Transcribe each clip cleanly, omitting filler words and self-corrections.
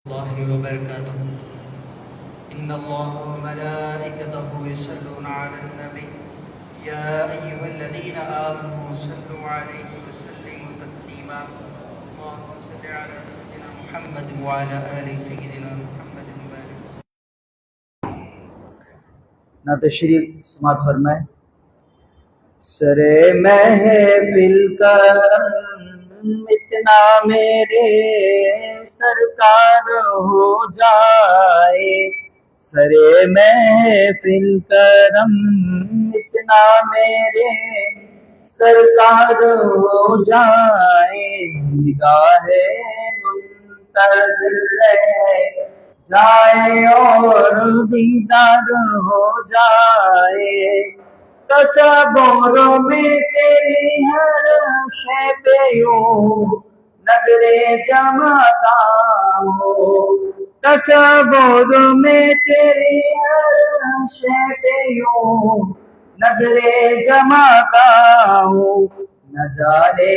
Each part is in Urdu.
الله وبركاته. إن الله وملائكته يصلون على النبي يا أيها الذين آمنوا صلوا عليه وسلموا تسليما. اللهم صل على سيدنا محمد وعلى آل سيدنا محمد وبارك. نعت شریف سماعت فرمائے. سر محفل کرم اتنا میرے سرکار ہو جائے. سر محفل کرم اتنا میرے سرکار ہو جائے. نگاہ منتظر رہ جائے اور دیدار ہو جائے. تصور میں تیری ہر شے پہ یوں نظر جماتا ہو. تصور میں تیری ہر شے پہ یوں نظر جماتا ہوں. نہ جانے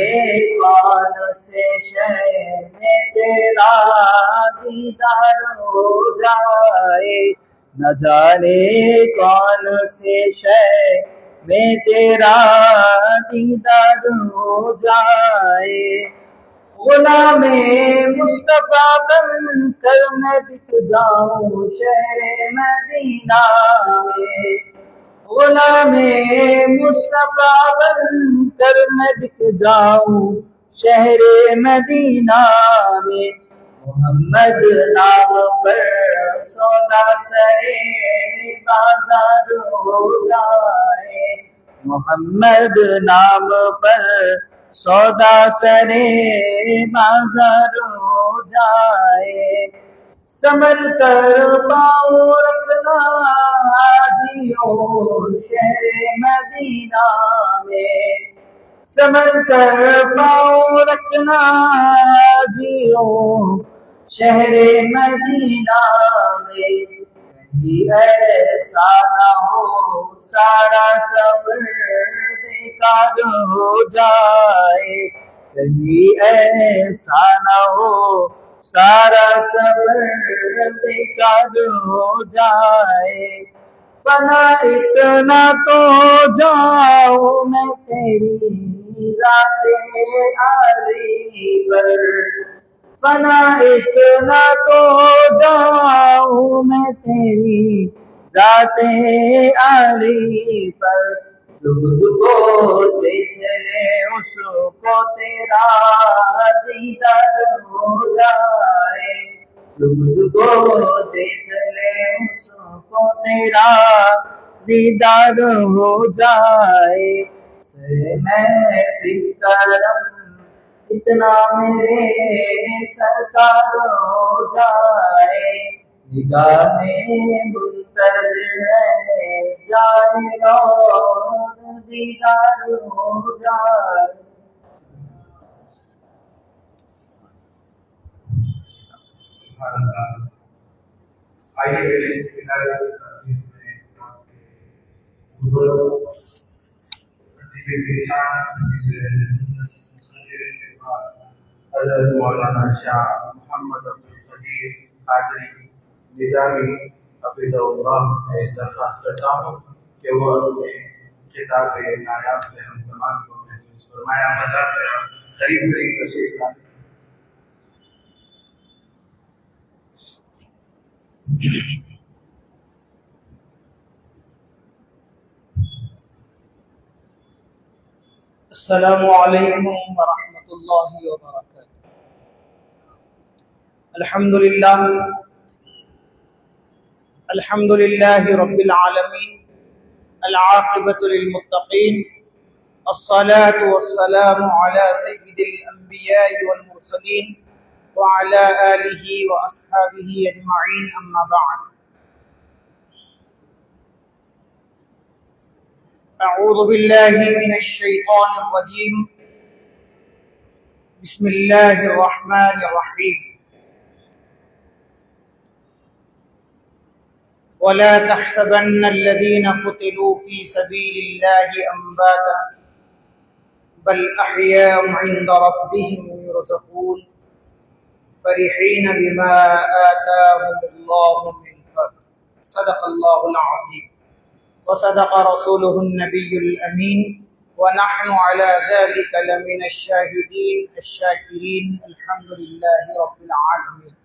کون سے شے میں تیرا دیدار ہو جائے. نہ جانے کون سے شے میں تیرا دیدار ہو جائے. غلام مصطفیٰ بن کر میں بک جاؤں شہر مدینہ میں. غلام مصطفیٰ بن کر میں بک جاؤں شہر مدینہ میں. محمد نام پر سودا سرے بازار ہو جائے. محمد نام پر سودا سرے بازار ہو جائے. سمر کر پاؤں رکھنا حاجیوں شہر مدینہ میں. سمر کر پاؤں رکھنا حاجیوں شہر مدینہ میں. کہیں ایسا نہ ہو سارا صبر بیکار ہو جائے. کہیں ایسا نہ ہو سارا صبر بیکار ہو جائے. فنا اتنا تو جاؤں میں تیری ذات عالی پر. فنا اتنا تو جاؤں میں تیری ذات عالی پر. جو مجھ کو دیکھ لے اس کو تیرا دیدار ہو جائے. جو مجھ کو دیکھ لے اس کو تیرا دیدار ہو جائے. سے محفل کرم اتنا میرے سرکار ہو جائے. نگاہ منتظر رہ جائے اور دیدار ہو جائے. آئیے حضرت مولانا شاہ محمد عبدالقدیر قادری نظامی حفظہ اللہ ایسا درخواست کرتا ہوں کہ وہ اپنے کتاب نایاب سے ہم تمام کو محفوظ فرمایا. قریب قریب تشریف لائیں. السلام علیکم ورحمۃ اللہ وبرکاتہ. الحمد للہ رب العالمین. العاقبۃ للمتقین. الصلاة والسلام على سید الانبیاء والمرسلین وعلى آلہ واصحابہ اجمعین. اما بعد. اعوذ باللہ من الشیطان الرجیم. بسم اللہ الرحمن الرحیم. ولا تحسبن الذين قتلوا في سبيل الله أمواتا بل أحياء عند ربهم يرزقون فرحين بما آتاهم الله من فضل صدق الله العظيم وصدق رسوله النبي الأمين ونحن على ذلك لمن الشاهدين الشاكرين الحمد لله رب العالمين.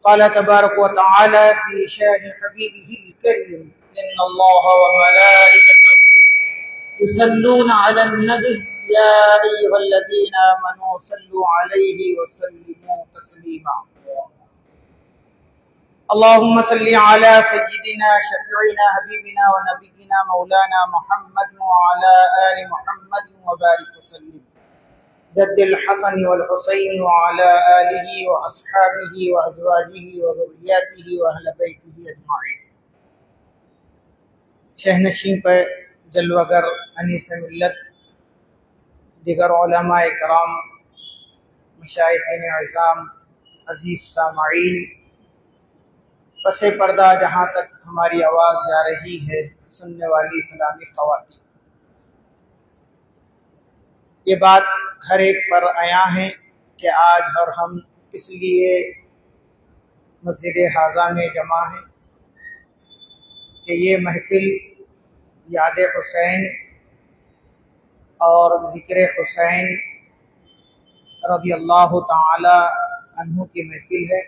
قال تبارك وتعالى في شان حبيبه الكريم إن الله وملائكته يصلون على النبي يا أيها الذين آمنوا صلوا عليه وسلموا تسليما. اللهم صل على سيدنا شفيعنا حبيبنا ونبينا مولانا محمد وعلى آل محمد وبارك وسلم جد الحسن والحسين وعلى آله وأصحابه وأزواجه وذرياته وأهل بيته أجمعين. شہنشین پر جلوگر انیس ملت، دیگر علماء کرام، مشائخین اعظام، عزیز سامعین، پس پردہ جہاں تک ہماری آواز جا رہی ہے، سننے والی اسلامی خواتین، یہ بات ہر ایک پر عیاں ہے کہ آج اور ہم کس لیے مسجد حاضہ میں جمع ہیں کہ یہ محفل یاد حسین اور ذکر حسین رضی اللہ تعالی عنہ کی محفل ہے.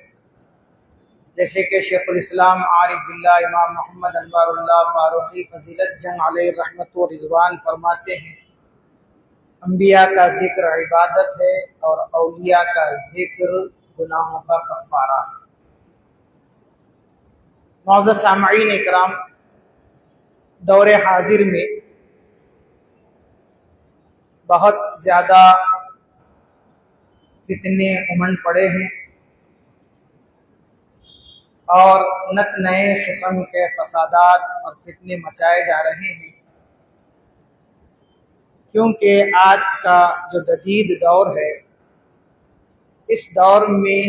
جیسے کہ شیخ الاسلام عارف باللہ امام محمد انوار اللہ فاروقی فضیلت جنگ علیہ رحمت و رضوان فرماتے ہیں، انبیاء کا ذکر عبادت ہے اور اولیاء کا ذکر گناہوں کا کفارہ ہے. معزز سامعین اکرام، دور حاضر میں بہت زیادہ فتنے امنڈ پڑے ہیں اور نت نئے قسم کے فسادات اور فتنے مچائے جا رہے ہیں، کیونکہ آج کا جو جدید دور ہے، اس دور میں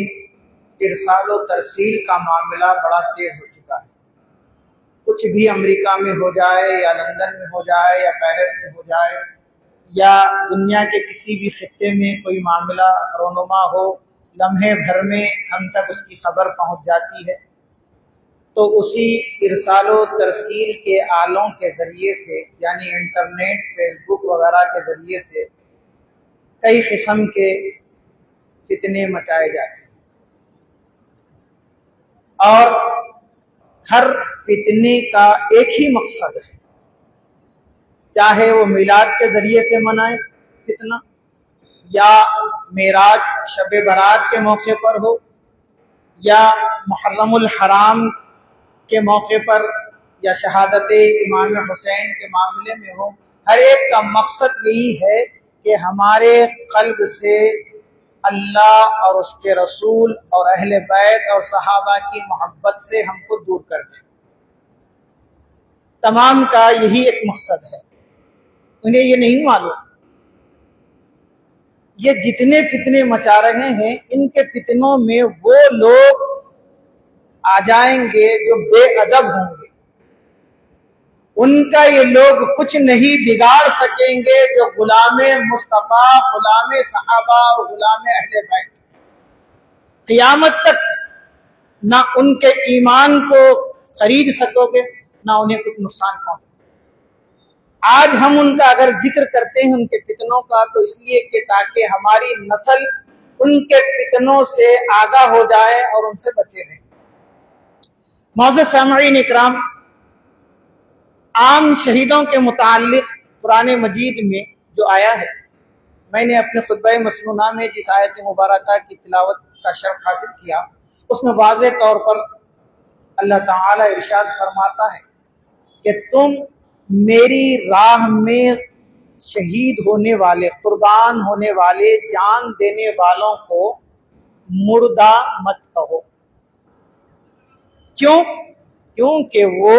ارسال و ترسیل کا معاملہ بڑا تیز ہو چکا ہے. کچھ بھی امریکہ میں ہو جائے یا لندن میں ہو جائے یا پیرس میں ہو جائے یا دنیا کے کسی بھی خطے میں کوئی معاملہ رونما ہو، لمحے بھر میں ہم تک اس کی خبر پہنچ جاتی ہے. تو اسی ارسال و ترسیل کے آلوں کے ذریعے سے، یعنی انٹرنیٹ، فیس بک وغیرہ کے ذریعے سے کئی قسم کے فتنے مچائے جاتے ہیں، اور ہر فتنے کا ایک ہی مقصد ہے، چاہے وہ میلاد کے ذریعے سے منائے فتنہ، یا معراج شب برات کے موقع پر ہو، یا محرم الحرام کے موقع پر، یا شہادت امام حسین کے معاملے میں ہو. ہر ایک کا مقصد یہی ہے کہ ہمارے قلب سے اللہ اور اس کے رسول اور اہل بیت اور صحابہ کی محبت سے ہم کو دور کر دیں. تمام کا یہی ایک مقصد ہے. انہیں یہ نہیں معلوم یہ جتنے فتنے مچا رہے ہیں، ان کے فتنوں میں وہ لوگ آ جائیں گے جو بے ادب ہوں گے، ان کا یہ لوگ کچھ نہیں بگاڑ سکیں گے جو غلام مصطفیٰ، غلام صحابہ اور غلام اہل بیت. قیامت تک نہ ان کے ایمان کو خرید سکو گے، نہ انہیں کچھ نقصان پہنچے. آج ہم ان کا اگر ذکر کرتے ہیں ان کے فتنوں کا، تو اس لیے کہ تاکہ ہماری نسل ان کے فتنوں سے آگاہ ہو جائے اور ان سے بچے رہیں. معزز سامعین اکرام، عام شہیدوں کے متعلق قرآن مجید میں جو آیا ہے، میں نے اپنے خطبہ مسنونہ میں جس آیت مبارکہ کی تلاوت کا شرف حاصل کیا، اس میں واضح طور پر اللہ تعالی ارشاد فرماتا ہے کہ تم میری راہ میں شہید ہونے والے، قربان ہونے والے، جان دینے والوں کو مردہ مت کہو. کیوں؟ کیونکہ وہ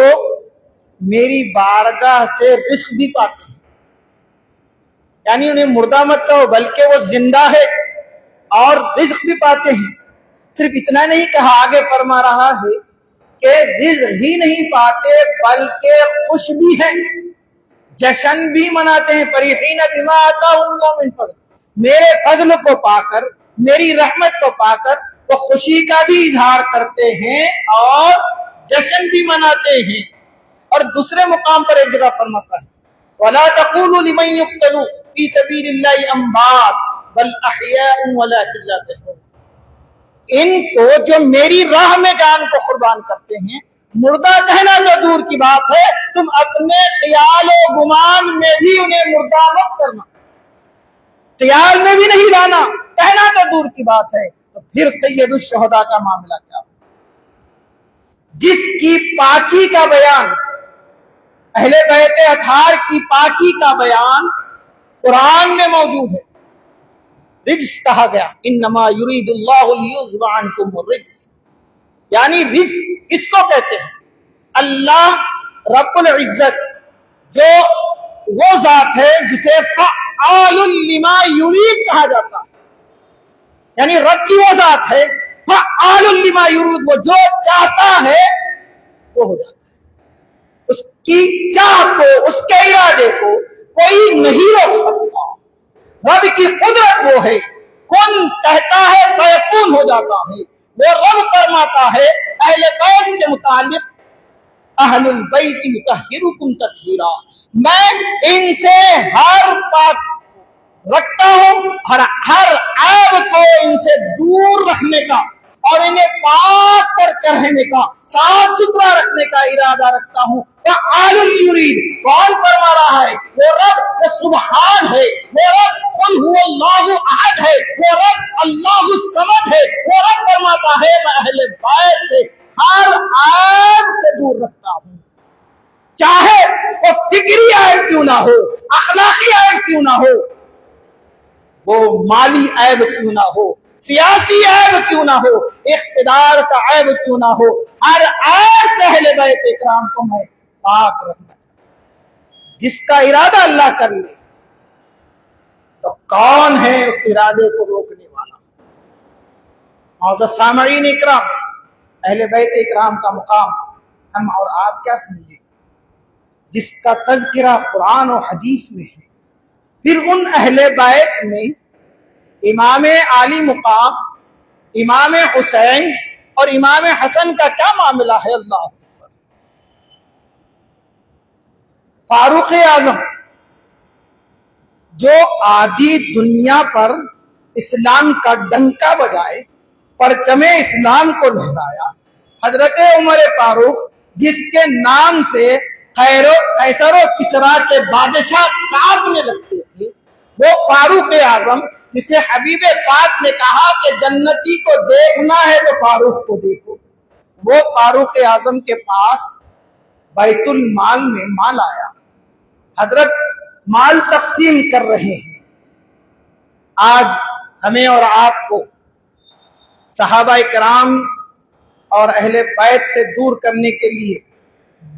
میری بارگاہ سے رزق بھی پاتے ہیں. یعنی انہیں مردہ مت کہو، بلکہ وہ زندہ ہے اور رزق بھی پاتے ہیں. صرف اتنا نہیں کہا، آگے فرما رہا ہے کہ رزق ہی نہیں پاتے بلکہ خوش بھی ہیں، جشن بھی مناتے ہیں. فریحین بما آتاہم اللہ من فضل، میرے فضل کو پا کر، میری رحمت کو پا کر وہ خوشی کا بھی اظہار کرتے ہیں اور جشن بھی مناتے ہیں. اور دوسرے مقام پر ایک جگہ فرماتا ہے وَلَا تَقُولُوا لِمَن يُقْتَلُ فِي سَبِيلِ اللَّهِ أَمْوَاتٌ بَلْ أَحْيَاءٌ وَلَٰكِن لَّا تَشْعُرُونَ. ان کو جو میری راہ میں جان کو قربان کرتے ہیں مردہ کہنا تو دور کی بات ہے، تم اپنے خیال و گمان میں بھی انہیں مردہ مت کرنا، خیال میں بھی نہیں لانا، کہنا تو دور کی بات ہے. تو پھر سید الشہداء کا معاملہ کیا ہو، جس کی پاکی کا بیان، اہل بیت اطہار کی پاکی کا بیان قرآن میں موجود ہے. رجس کہا گیا انما یرید اللہ لیذھب عنکم الرجس، یعنی رجس کس کو کہتے ہیں؟ اللہ رب العزت جو وہ ذات ہے جسے فعال لما یرید کہا جاتا ہے، یعنی رب کی وہ ذات ہے فعال لما یرید، وہ جو چاہتا ہے وہ ہو جاتا ہے. اس کی چاہ کو، اس کے ارادے کو کوئی نہیں روک سکتا. رب کی قدرت وہ ہے، کن کہتا ہے فیکون ہو جاتا ہے. وہ رب فرماتا ہے اہل بیت کے متعلق اہل البیت یطہرکم تطہیرا، میں ان سے ہر پاک رکھتا ہوں، ہر عیب کو ان سے دور رکھنے کا اور انہیں پاک کر کے رہنے کا، صاف ستھرا رکھنے کا ارادہ رکھتا ہوں. فعال یرید، کون فرما رہا ہے؟ وہ رب، وہ سبحان ہے، وہ رب قل هو اللہ احد ہے، وہ رب اللہ الصمد ہے. وہ رب فرماتا ہے میں اہل بیت سے ہر عیب سے دور رکھتا ہوں، چاہے وہ فکری عیب کیوں نہ ہو، اخلاقی عیب کیوں نہ ہو، وہ مالی عیب کیوں نہ ہو، سیاسی عیب کیوں نہ ہو، اقتدار کا عیب کیوں نہ ہو، ہر عیب سے اہل بیت اکرام کو میں پاک رکھنا. جس کا ارادہ اللہ کر لے تو کون ہے اس ارادے کو روکنے والا؟ معزز سامعین اکرام، اہل بیت اکرام کا مقام ہم اور آپ کیا سمجھیں، جس کا تذکرہ قرآن و حدیث میں ہے. پھر ان اہل بیت میں امام عالی مقام امام حسین اور امام حسن کا کیا معاملہ ہے؟ اللہ اکبر. فاروق اعظم جو آدھی دنیا پر اسلام کا ڈنکا بجائے، پرچم اسلام کو لہرایا، حضرت عمر فاروق جس کے نام سے قیصر و کسریٰ کے بادشاہ کانپنے لگتے تھے، وہ فاروق اعظم جسے حبیب پاک نے کہا کہ جنتی کو دیکھنا ہے تو فاروق کو دیکھو، وہ فاروق اعظم کے پاس بیت المال میں مال آیا. حضرت مال تقسیم کر رہے ہیں. آج ہمیں اور آپ کو صحابہ کرام اور اہل بیت سے دور کرنے کے لیے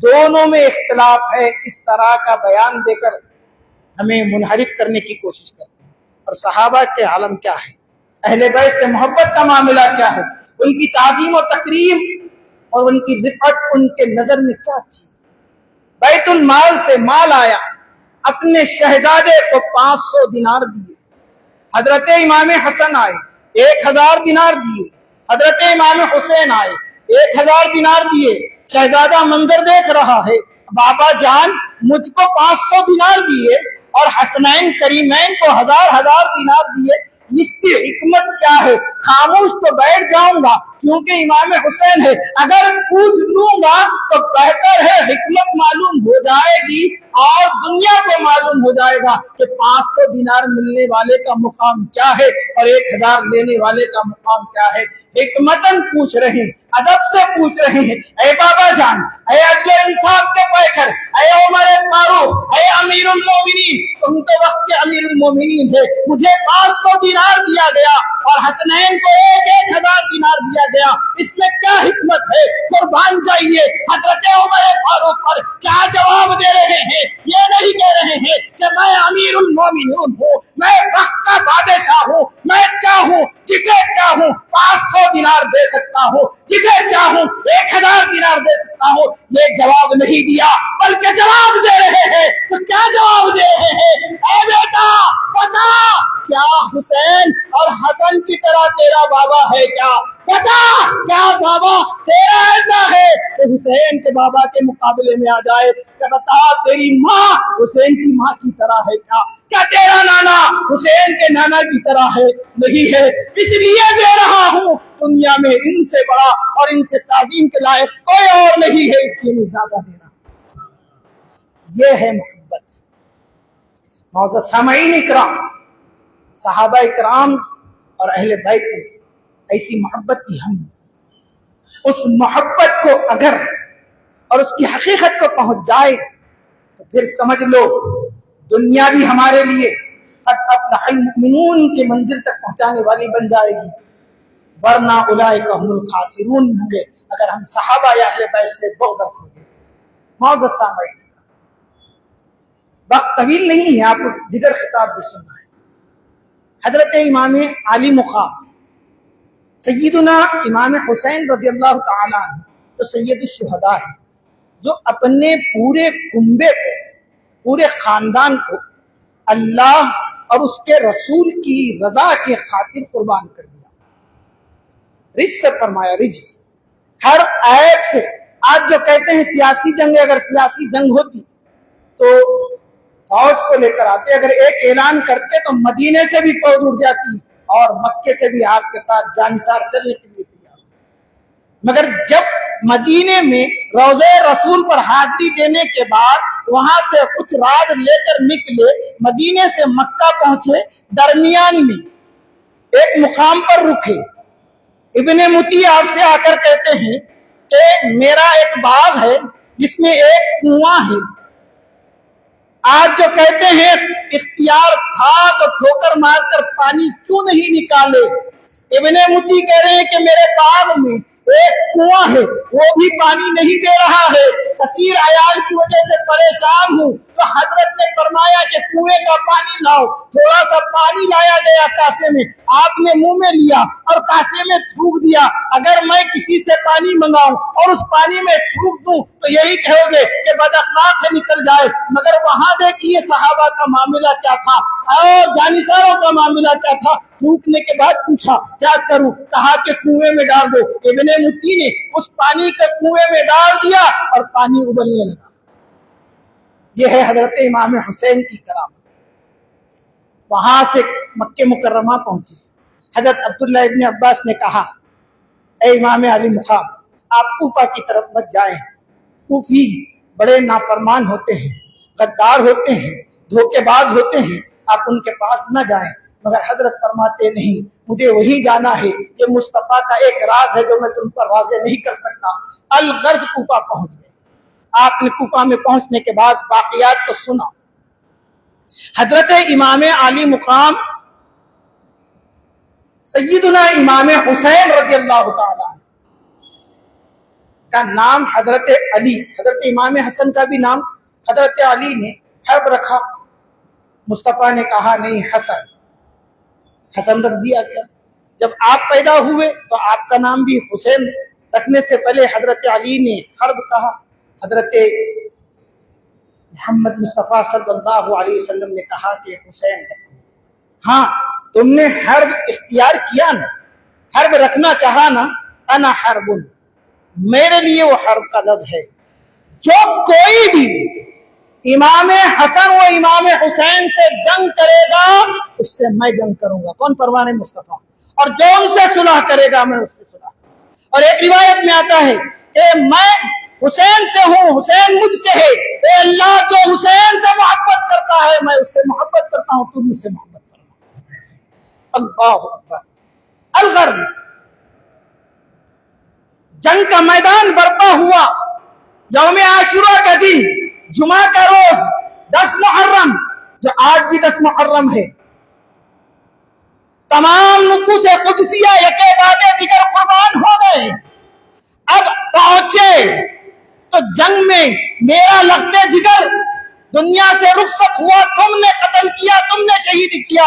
دونوں میں اختلاف ہے، اس طرح کا بیان دے کر ہمیں منحرف کرنے کی کوشش کرتے ہیں. اور صحابہ کے عالم کیا ہے، اہل بیت سے محبت کا معاملہ کیا ہے، ان کی تعظیم و تکریم اور ان کی رفعت ان کے نظر میں کیا تھی. بیت المال سے مال آیا، اپنے شہزادے کو 500 دینار دیے. حضرت امام حسن آئے 1000 دینار دیے. حضرت امام حسین آئے 1000 دینار دیے. شہزادہ منظر دیکھ رہا ہے، بابا جان مجھ کو 500 دینار دیے اور حسنین کریمین کو 1000 دینار دیے، اس کی حکمت کیا ہے؟ خاموش تو بیٹھ جاؤں گا کیونکہ امام حسین ہے، اگر پوچھ لوں گا تو بہتر ہے حکمت معلوم ہو جائے گی اور دنیا کو معلوم ہو جائے گا کہ 500 دینار ملنے والے کا مقام کیا ہے اور 1000 لینے والے کا مقام کیا ہے. حکمتاً پوچھ رہے ہیں، ادب سے پوچھ رہے ہیں، اے بابا جان، اے عدل و انصاف کے پیکر، اے عمر فاروق، اے امیر المومنین، تم تو وقت کے امیر المومنین ہے، مجھے 500 دینار دیا گیا اور حسنین کو 1000 دینار دیا گیا، اس میں کیا حکمت ہے؟ قربان جائیے حضرت عمر فاروق پر کیا جواب دے رہے ہیں. یہ نہیں کہہ رہے ہیں کہ میں امیر المومنین ہوں، میں وقت کا بادشاہ ہوں، میں چاہوں جسے چاہوں 500 100 دینار دے سکتا ہوں, جسے چاہوں 1000 دینار دے سکتا ہوں. یہ جواب نہیں دیا بلکہ جواب دے رہے ہیں. تو کیا جواب دے رہے ہیں؟ اے بیٹا بتا, کیا حسین اور حسن کی طرح تیرا بابا ہے کیا؟ بتا, کیا بابا تیرا ایسا ہے کہ حسین کے بابا کے مقابلے میں آ جائے؟ کہ بتا, تیری ماں حسین کی ماں کی طرح ہے کیا؟ کیا تیرا نانا حسین کے نانا کی طرح ہے؟ نہیں ہے. اس لیے دے رہا ہوں, دنیا میں ان سے بڑا اور ان سے تعظیم کے لائق کوئی اور نہیں ہے, اس لیے میں زیادہ دے رہا ہوں. یہ ہے محبت. معزز سامعین اکرام, صحابہ اکرام اور اہل بیت میں ایسی محبت تھی. ہم اس محبت کو اگر اور اس کی حقیقت کو پہنچ جائے تو پھر سمجھ لو دنیا بھی ہمارے لیے قد افلح المؤمنون کی منزل تک پہنچانے والی بن جائے گی, ورنہ اولئک هم الخاسرون ہوں گے اگر ہم صحابہ یا اہل بیت سے بغض رکھیں گے. معزز سامعین, وقت طویل نہیں ہے, آپ کو دیگر خطاب بھی سننا ہے. حضرت امام علی مقام سیدنا امام حسین رضی اللہ تعالیٰ عنہ تو سید الشہداء ہے, جو اپنے پورے کنبے کو, پورے خاندان کو اللہ اور اس کے رسول کی رضا کے خاطر قربان کر دیا. رج سے فرمایا, رج ہر عیب سے. آج جو کہتے ہیں سیاسی جنگ, اگر سیاسی جنگ ہوتی تو فوج کو لے کر آتے, اگر ایک اعلان کرتے تو مدینے سے بھی فوج اٹھ جاتی اور مکے سے بھی آپ کے ساتھ جانثار چلنے کے لیے تیار. مگر جب مدینے میں روضہ رسول پر حاضری دینے کے بعد وہاں سے کچھ راز لے کر نکلے, مدینے سے مکہ پہنچے, درمیان میں ایک مقام پر رکے. ابن متی آپ سے آ کر کہتے ہیں کہ میرا ایک باغ ہے جس میں ایک کنواں ہے. آج جو کہتے ہیں اختیار تھا تو ٹھوکر مار کر پانی کیوں نہیں نکالے؟ ابن متی کہہ رہے ہیں کہ میرے باغ میں ایک کنواں ہے, وہ بھی پانی نہیں دے رہا ہے, کثیر عیال کی وجہ سے پریشان ہوں. تو حضرت نے فرمایا کہ کنویں کا پانی لاؤ. تھوڑا سا پانی لایا گیا کاسے میں, آپ نے منہ میں لیا اور کاسے میں تھوک دیا. اگر میں کسی سے پانی منگاؤں اور اس پانی میں تھوک دوں تو یہی کہو گے کہ بد اخلاق سے نکل جائے. مگر وہاں دیکھیے صحابہ کا معاملہ کیا تھا اور جانثاروں کا معاملہ کیا تھا. تھوکنے کے بعد پوچھا کیا کروں؟ کہا کہ کنویں میں ڈال دو. ابن متی نے اس پانی کو کنویں میں ڈال دیا اور پانی ابلنے لگا. یہ ہے حضرت امام حسین کی کرامت. وہاں سے مکہ مکرمہ پہنچے. حضرت عبداللہ ابن عباس نے کہا, اے امام علی مقام, آپ کوفہ کی طرف مت جائیں. کوفی بڑے نافرمان ہوتے ہیں, غدار ہوتے ہیں, دھوکے باز ہوتے ہیں, آپ ان کے پاس نہ جائیں. مگر حضرت فرماتے نہیں, مجھے وہی جانا ہے. یہ مصطفیٰ کا ایک راز ہے جو میں تم پر واضح نہیں کر سکتا. الغرض کوفہ پہنچ گئے. آپ نے کوفہ میں پہنچنے کے بعد واقعات کو سنا. حضرت امام علی مقام سیدنا امام حسین رضی اللہ تعالی کا نام حضرت علی, حضرت امام حسن کا بھی نام حضرت علی نے حرب رکھا. مصطفیٰ نے کہا نہیں, حسن. حسن رکھ دیا گیا. جب آپ پیدا ہوئے تو آپ کا نام بھی حسین رکھنے سے پہلے حضرت علی نے حرب کہا. حضرت محمد مصطفیٰ صلی اللہ علیہ وسلم نے کہا کہ حسین رکھو. ہاں تم نے حرب اختیار کیا نا, حرب رکھنا چاہا نا, انا حرب, میرے لیے وہ حرب کا لفظ ہے. جو کوئی بھی امام حسن و امام حسین سے جنگ کرے گا اس سے میں جنگ کروں گا. کون فرمانے مصطفیٰ. اور جو ان سے صلح کرے گا میں اس سے صلح. اور ایک روایت میں آتا ہے کہ میں حسین سے ہوں, حسین مجھ سے ہے. اے اللہ, جو حسین سے محبت کرتا ہے میں اس سے محبت کرتا ہوں, تو مجھ سے محبت کرنا. اللہ اکبر. الغرض جنگ کا میدان برپا ہوا. یوم عاشورہ کا دن, جمعہ کا روز 10 محرم, جو آج بھی 10 محرم ہے. تمام نفوس قدسیہ یکے بعد دیگر قربان ہو گئے. اب پہنچے تو جنگ میں میرا لخت جگر دنیا سے رخصت ہوا. تم نے قتل کیا, تم نے شہید کیا.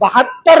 72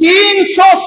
300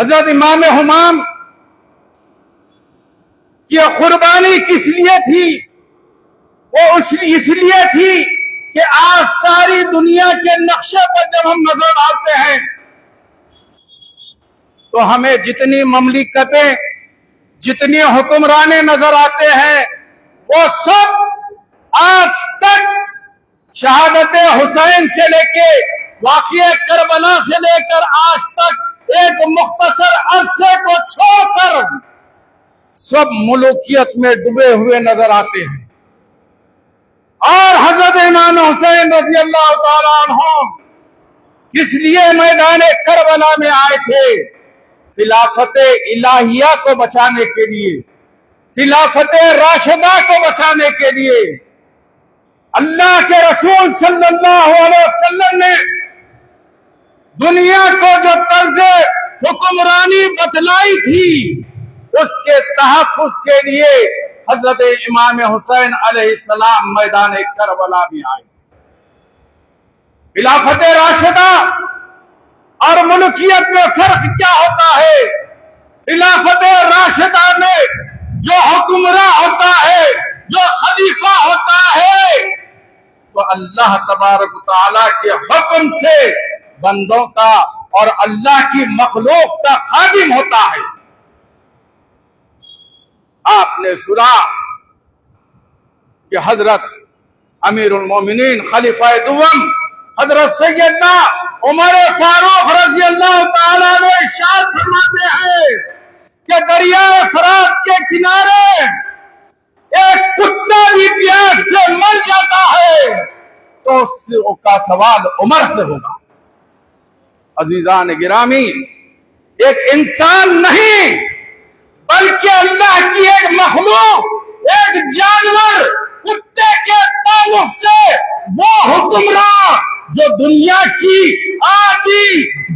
حضرت امام ہمام کی قربانی کس لیے تھی؟ وہ اس لیے تھی کہ آج ساری دنیا کے نقشے پر جب ہم نظر ڈالتے ہیں تو ہمیں جتنی مملکتیں، جتنی حکمرانے نظر آتے ہیں وہ سب آج تک شہادت حسین سے لے کے واقعہ کربلا سے لے کر آج تک ایک مختصر عرصے کو چھوڑ کر سب ملوکیت میں ڈوبے ہوئے نظر آتے ہیں. اور حضرت امام حسین رضی اللہ تعالیٰ عنہ کس لیے میدان کربلا میں آئے تھے؟ خلافت الہیہ کو بچانے کے لیے، خلافت راشدہ کو بچانے کے لیے. اللہ کے رسول صلی اللہ علیہ وسلم نے دنیا کو جو طرز حکمرانی بتلائی تھی اس کے تحفظ کے لیے حضرت امام حسین علیہ السلام میدان کربلا میں آئے. خلافت راشدہ اور ملکیت میں فرق کیا ہوتا ہے؟ خلافت راشدہ میں جو حکمراں ہوتا ہے، جو خلیفہ ہوتا ہے، تو اللہ تبارک و تعالیٰ کے حکم سے بندوں کا اور اللہ کی مخلوق کا خادم ہوتا ہے. آپ نے سنا کہ حضرت امیر المومنین خلیفہ دوم حضرت سیدنا عمر فاروق رضی اللہ تعالیٰ نے ارشاد فرماتے ہیں کہ دریائے فرات کے کنارے ایک کتا بھی پیاس سے مر جاتا ہے تو اس کا سوال عمر سے ہوگا. عزیزان گرامی، ایک انسان نہیں بلکہ اللہ کی ایک مخلوق، ایک جانور کتے کے تعلق سے وہ حکمراں جو دنیا کی آدھی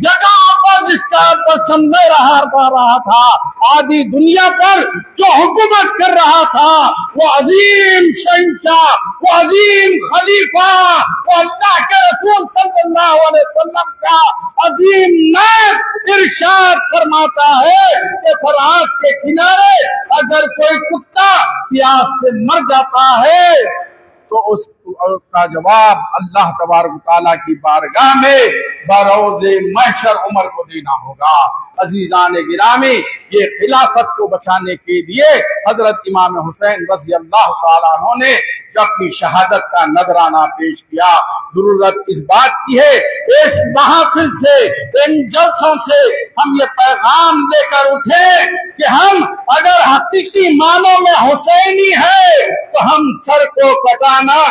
جگہ پر جس کا پرچم لے رہا تھا، آدھی دنیا پر جو حکومت کر رہا تھا، وہ عظیم شہنشاہ، وہ عظیم خلیفہ، وہ اللہ کے رسول صلی اللہ علیہ وسلم کا عظیم نائب ارشاد فرماتا ہے کہ فرات کے کنارے اگر کوئی کتا پیاس سے مر جاتا ہے تو اس کا جواب اللہ تبارک و تعالیٰ کی بارگاہ میں بروز محشر عمر کو دینا ہوگا. عزیزان گرامی، یہ خلافت کو بچانے کے لیے حضرت امام حسین رضی اللہ تعالیٰ عنہ نے جو اپنی شہادت کا نذرانہ پیش کیا. ضرورت اس بات کی ہے اس محافل سے، ان جلسوں سے ہم یہ پیغام لے کر اٹھے کہ ہم اگر حقیقی معنوں میں حسینی ہے تو ہم سر کو کٹانا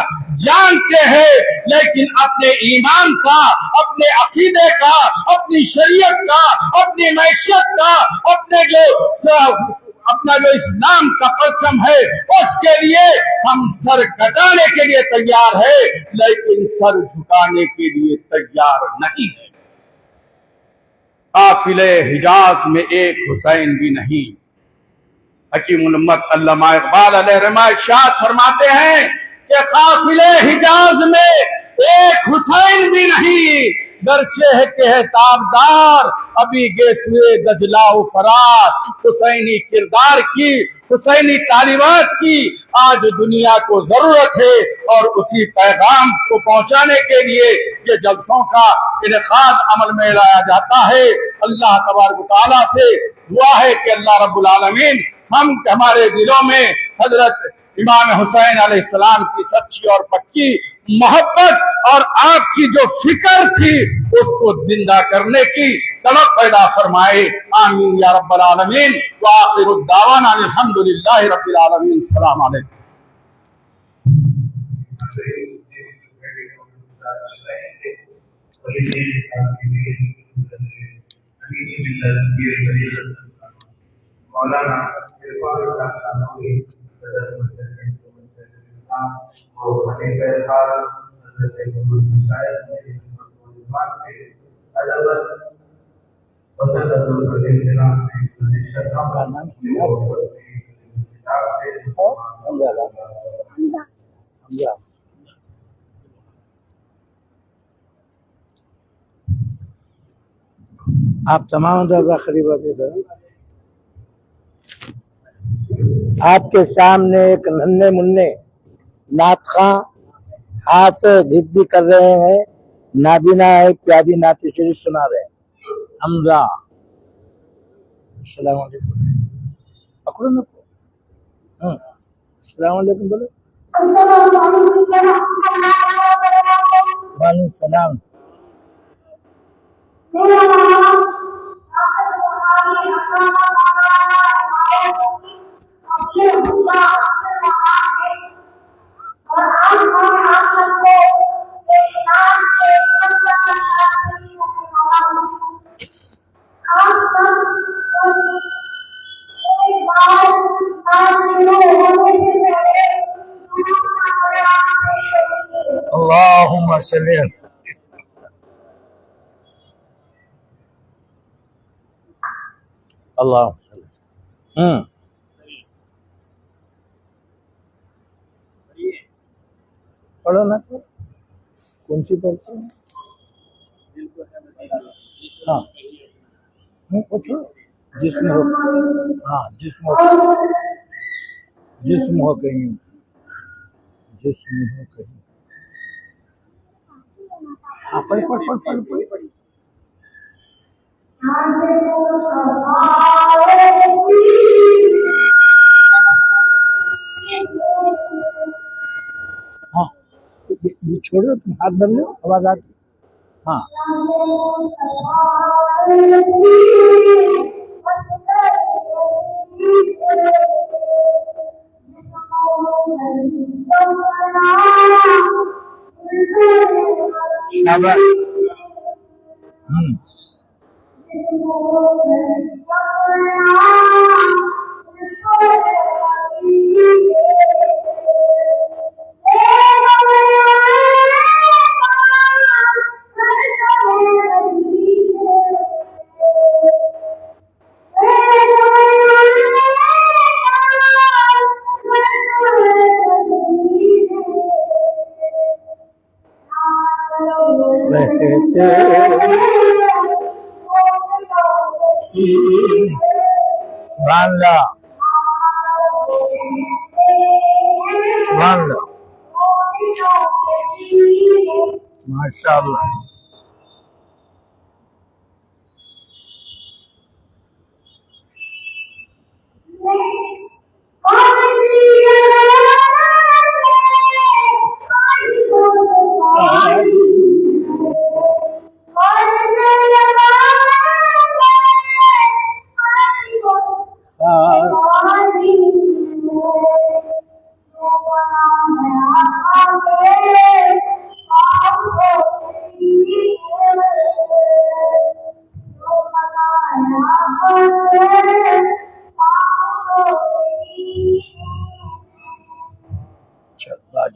جانتے ہیں، لیکن اپنے ایمان کا، اپنے عقیدے کا، اپنی شریعت کا، اپنی معیشت کا، اپنا جو اسلام کا پرچم ہے اس کے لیے ہم سر کٹانے کے لیے تیار ہے، لیکن سر جھکانے کے لیے تیار نہیں ہے. قافلے حجاز میں ایک حسین بھی نہیں. حکیم الامت علامہ اقبال علیہ رحمہ ارشاد فرماتے ہیں کہ قافلے حجاز میں ایک حسین بھی نہیں، گرچہ ہے کہ ہے تابدار ابھی گیسوئے دجلہ و فرات. حسینی کردار کی، حسینی تعلیمات کی آج دنیا کو ضرورت ہے، اور اسی پیغام کو پہنچانے کے لیے یہ جلسوں کا انعقاد عمل میں لایا جاتا ہے. اللہ تبارک و تعالیٰ سے دعا ہے کہ اللہ رب العالمین ہمارے دلوں میں حضرت امام حسین علیہ السلام کی سچی اور پکی محبت اور آپ کی جو فکر تھی اس کو زندہ کرنے کی طلب پیدا فرمائے. آمین یا رب العالمین. وآخر الدعوانا الحمدللہ رب العالمین. السلام علیکم. مولانا آپ تمام درجہ قریبا دے دو. آپ کے سامنے ایک ننھے منھے نعت خواں ہاتھ سے ذکر بھی کر رہے ہیں, نابینا ایک پیاری نعت شریف سنا رہے ہیں. حمزہ السلام علیکم پکڑو نا. السلام علیکم بولو. وعلیکم السلام. اللہم صلی اللہ پڑھو نا. کون سی پڑھتے ہیں؟ ہاں پوچھو. جسم ہو, ہاں جسم ہو, جسم ہو کہیں, جسم ہو کہیں. ہاں پڑھ پڑھ پڑھ پڑھ پڑھ. ہاں یہ چھوڑو, تم ہاتھ بن لو, آواز آتی. ہاں شاباش. سبحان اللہ سبحان اللہ ماشاء اللہ.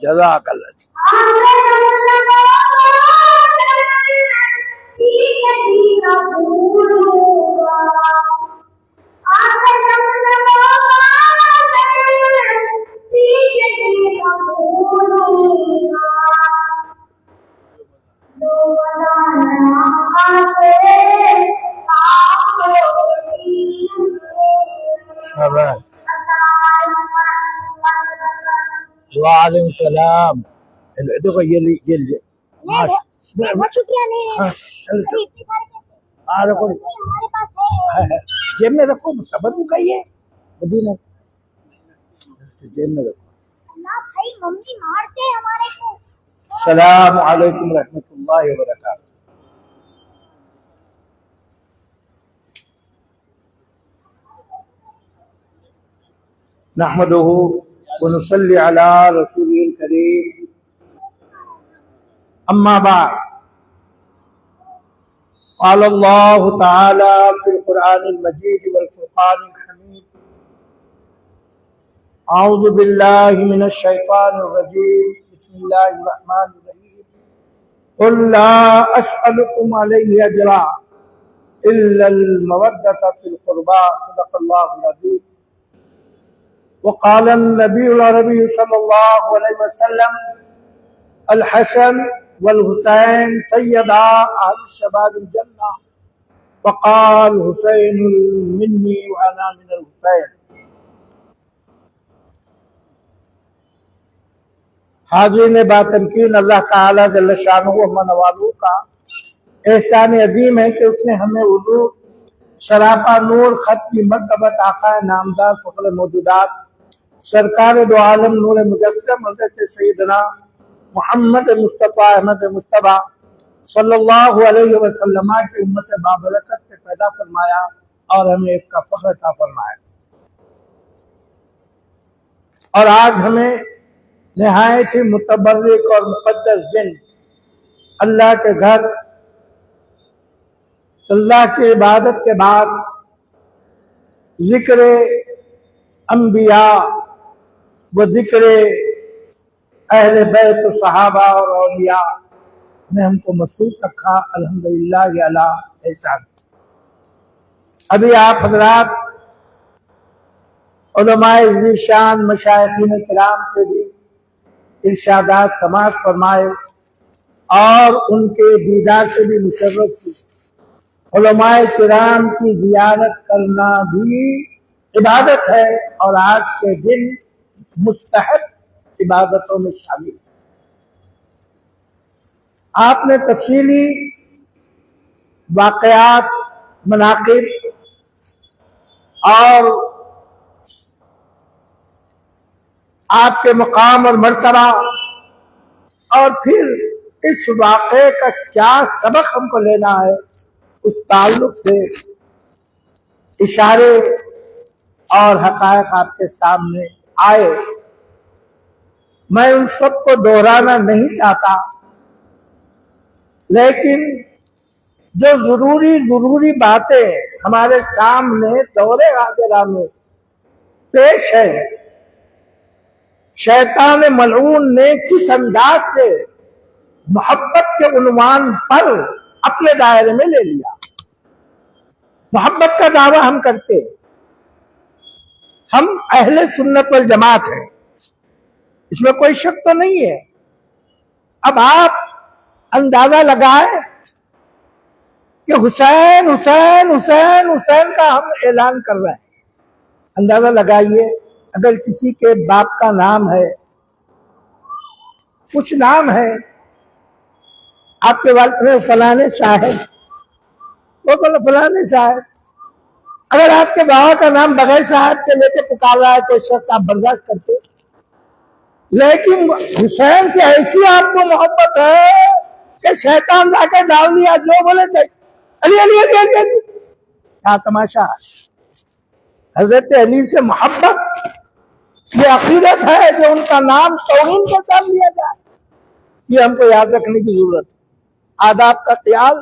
جزاک اللہ. شاباش. وعلیکم السلام. دیکھو یہ بہت شکریہ. نہیں رکھو ہمارے پاس ہے. جیب میں رکھو, تبدو کا یہ مدینہ جیب میں رکھو. اللہ بھائی ممی مارتے ہیں ہمارے کو. السلام علیکم رحمۃ اللہ وبرکاتہ. نحمده ونصلي على رسوله الكريم. اما بعد, قال الله تعالى في القرآن المجيد والفرقان الحميد: اعوذ بالله من الشيطان الرجيم, بسم الله الرحمن الرحيم. قل لا اسألكم عليه اجرا الا المودة في القربى. صدق الله العظيم. وقال النبي العربي صلى الله عليه وسلم: الحسن والحسين سيدا أهل شباب الجنة فقال حسین منی وانا من الحسین. حاضرین باتمکین، اللہ تعالیٰ جل شانہ و منوالو کا احسان عظیم ہے کہ اس نے ہمیں حضور سراپا نور خط کی مرتبت آقا نامدار فخر موجودات سرکار دو عالم نور مجسم حضرت سیدنا محمد مصطفیٰ احمد مصطفیٰ صلی اللہ علیہ وسلم کی امت بابرکت سے پیدا فرمایا اور ہمیں ایک کا فخر عطا فرمایا. اور آج ہمیں نہایت ہی متبرک اور مقدس دن اللہ کے گھر اللہ کی عبادت کے بعد ذکر انبیاء و ذکر اہل بیت و صحابہ اور اولیاء نے ہم کو مصروف رکھا. الحمدللہ علی احسان. ابھی آپ حضرات علماء ذیشان مشائخین کرام سے بھی ارشادات سماعت فرمائے اور ان کے دیدار سے بھی مشرف تھی. علماء کرام کی زیارت کرنا بھی عبادت ہے اور آج کے دن مستحب عبادتوں میں شامل ہے. آپ نے تفصیلی واقعات، مناقب اور آپ کے مقام اور مرتبہ اور پھر اس واقعے کا کیا سبق ہم کو لینا ہے اس تعلق سے اشارے اور حقائق آپ کے سامنے آئے. میں ان سب کو دہرانا نہیں چاہتا، لیکن جو ضروری باتیں ہمارے سامنے دور حاضرہ میں پیش ہے، شیطان ملعون نے کس انداز سے محبت کے عنوان پر اپنے دائرے میں لے لیا. محبت کا دعویٰ ہم کرتے، ہم اہل سنت والجماعت ہیں، اس میں کوئی شک تو نہیں ہے. اب آپ اندازہ لگائیں کہ حسین حسین حسین حسین کا ہم اعلان کر رہے ہیں. اندازہ لگائیے، اگر کسی کے باپ کا نام ہے، کچھ نام ہے، آپ کے والد میں فلانے صاحب، وہ بولے فلانے صاحب، اگر آپ کے بابا کا نام بغیر صاحب کے لے کے پکار رہا ہے تو اس وقت آپ برداشت کرتے. لیکن حسین سے ایسی آپ کو محبت ہے کہ شیطان لا کے ڈال دیا، جو بولے تھے علی علی علی علی علی. کیا تماشا! حضرت علی سے محبت یہ عقیدت ہے جو ان کا نام توہین کے کر لیا جائے. یہ ہم کو یاد رکھنے کی ضرورت. آداب کا خیال،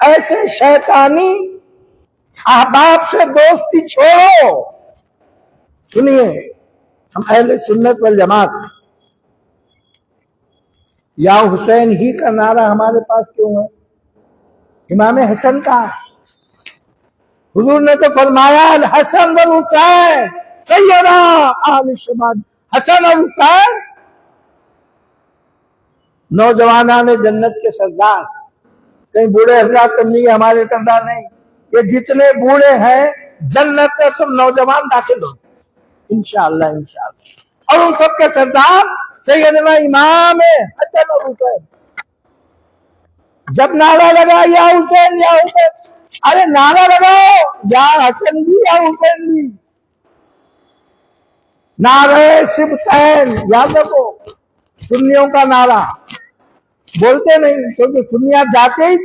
ایسے شیطانی احباب سے دوستی چھوڑو. سنیے، ہم اہل سنت والجماعت، یا حسین ہی کا نعرہ ہمارے پاس کیوں ہے؟ امام حسن کا ہے. حضور نے تو فرمایا الحسن والحسین سیدا اہل شمال. حسن اور حسین نوجوانان جنت کے سردار. کہیں بوڑھے حضرات تو نہیں، ہمارے سردار نہیں. یہ جتنے بوڑھے ہیں جنت میں سب نوجوان داخل ہوں انشاءاللہ انشاءاللہ. اور ان سب کے سردار سیدنا امام حسن اور حسین. جب نعرہ لگا یا حسین یا حسین، ارے نعرہ لگاؤ یا حسن بھی یا حسین بھی. نعرہ سبتین یاد رکھو، سنیوں کا نعرہ بولتے نہیں، کیونکہ سنیاں جاتے ہی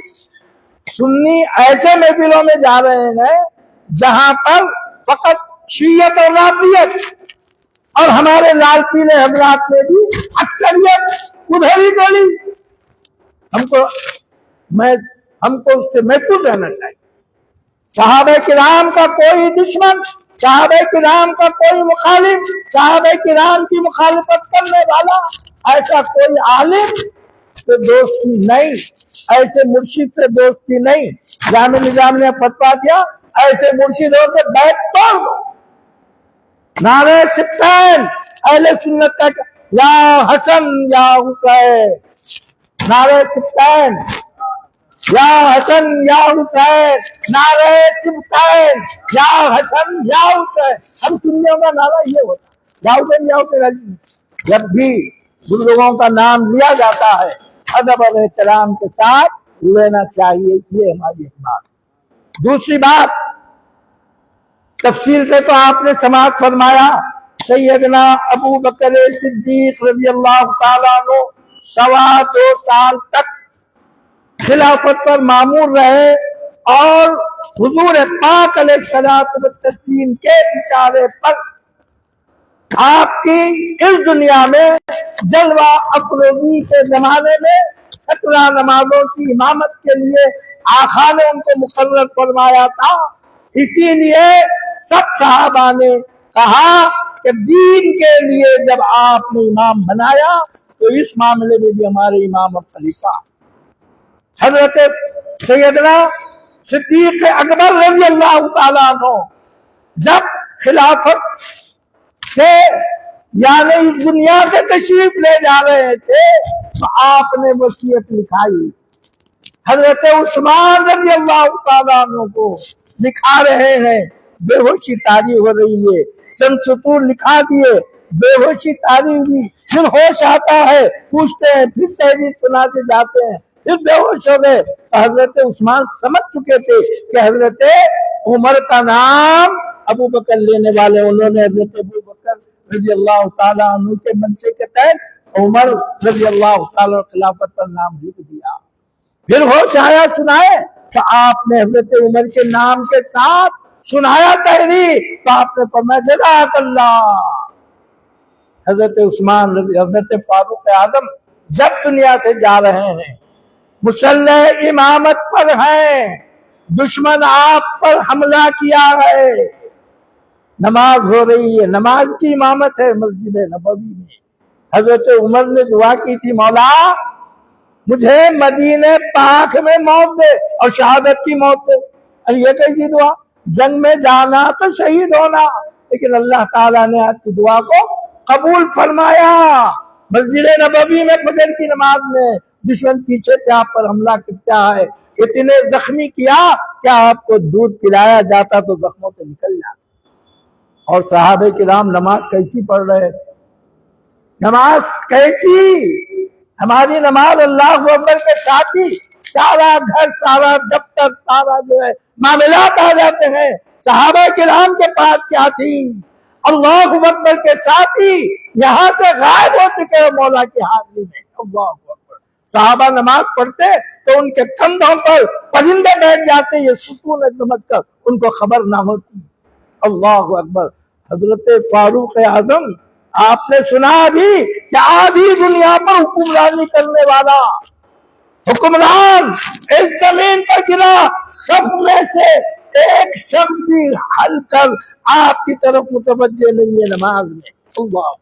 سنی ایسے محفلوں میں جا رہے ہیں جہاں پر فقط شیعت اور رافضیت، اور ہمارے لال پیلے حضرات میں بھی اکثریت ادھر ہی گلی. ہم کو اس سے محفوظ رہنا چاہیے. صحابہ کرام کا کوئی دشمن، صحابہ کرام کا کوئی مخالف، صحابہ کرام کی مخالفت کرنے والا ایسا کوئی عالم سے دوستی نہیں، ایسے مرشد سے دوستی نہیں. جامع نظام نے فتویٰ دیا ایسے مرشدوں سے بیعت توڑ دو. نعرہ سبتین اہل سنت کا یا حسن یا حسین. نعرہ سبتین. یا حسن یا حسین، نعرہ سبتین، یا حسن یا حسین. ہم سنیوں کا نعرہ یہ ہوتا یا حسین یا حسین علی. جب بھی بزرگوں کا نام لیا جاتا ہے ادب اور احترام کے ساتھ لینا چاہیے. یہ ہماری ایک بات. دوسری بات، تفصیل سے تو آپ نے سماعت فرمایا، سیدنا ابو بکر صدیق رضی اللہ تعالیٰ عنہ 2.25 سال تک خلافت پر معمور رہے اور حضور پاک علیہ الصلوۃ والتسلیم کے اشارے پر آپ کی اس دنیا میں جلوہ افروزی کے زمانے میں 17 نمازوں کی امامت کے لیے آقا نے ان کو مقرر فرمایا تھا. اسی لیے سب صحابہ نے کہا کہ دین کے لیے جب آپ نے امام بنایا تو اس معاملے میں بھی ہمارے امام اور خلیفہ حضرت سیدنا صدیق اکبر رضی اللہ تعالیٰ عنہ جب خلافت سے یعنی اس دنیا سے تشریف لے جا رہے تھے تو آپ نے وصیت لکھائی. حضرت عثمان رضی اللہ تعالیٰ عنہ کو لکھا رہے ہیں، بے ہوشی طاری ہو رہی ہے، چند سطور لکھا دیے، بے ہوشی طاری ہوئی، پھر ہوش آتا ہے، پوچھتے ہیں، پھر تحریر سناتے جاتے ہیں، پھر بے ہوش ہو گئے. حضرت عثمان سمجھ چکے تھے کہ حضرت عمر کا نام ابو بکر لینے والے. انہوں نے حضرت ابو بکر رضی اللہ تعالیٰ عنہ کے منشے کے تحت عمر رضی اللہ تعالیٰ خلافت پر نام لکھ دیا. پھر ہوش آیا، سنائے تو آپ نے حضرت عمر کے نام کے ساتھ سنایا تحریر تو آپ نے فرمایا جزاک اللہ. حضرت عثمان حضرت فاروق اعظم جب دنیا سے جا رہے ہیں، مسلح امامت پر ہیں، دشمن آپ پر حملہ کیا ہے، نماز ہو رہی ہے، نماز کی امامت ہے مسجد نبوی میں. حضرت عمر نے دعا کی تھی، مولا مجھے مدینہ پاک میں موت دے اور شہادت کی موت دے. یہ کیسی دعا؟ جنگ میں جانا تو شہید ہونا، لیکن اللہ تعالیٰ نے آپ کی دعا کو قبول فرمایا. مسجد نبوی میں فجر کی نماز میں دشمن پیچھے سے آپ پر حملہ کرتا ہے، اتنے زخمی کیا کہ آپ کو دودھ پلایا جاتا تو زخموں سے نکل جاتا. اور صحابہ کرام نماز کیسی پڑھ رہے تھے؟ نماز کیسی؟ ہماری نماز اللہ اکبر کے ساتھ ہی سارا گھر، سارا دفتر، سارا جو ہے معاملات آ جاتے ہیں. صحابہ کرام کے پاس کیا تھی؟ اللہ اکبر کے ساتھ ہی یہاں سے غائب ہو چکے ہیں مولا کی حاضری میں. اللہ اکبر. صحابہ نماز پڑھتے تو ان کے کندھوں پر پرندے بیٹھ جاتے، یہ سکون سمجھ کر ان کو خبر نہ ہوتی. اللہ اکبر. حضرت فاروق اعظم آپ نے سنا بھی کہ آدھی دنیا پر حکمرانی کرنے والا حکمران اس زمین پر گرا، صف میں سے ایک شخص بھی ہل کر آپ کی طرف متوجہ نہیں ہے نماز میں. اللہ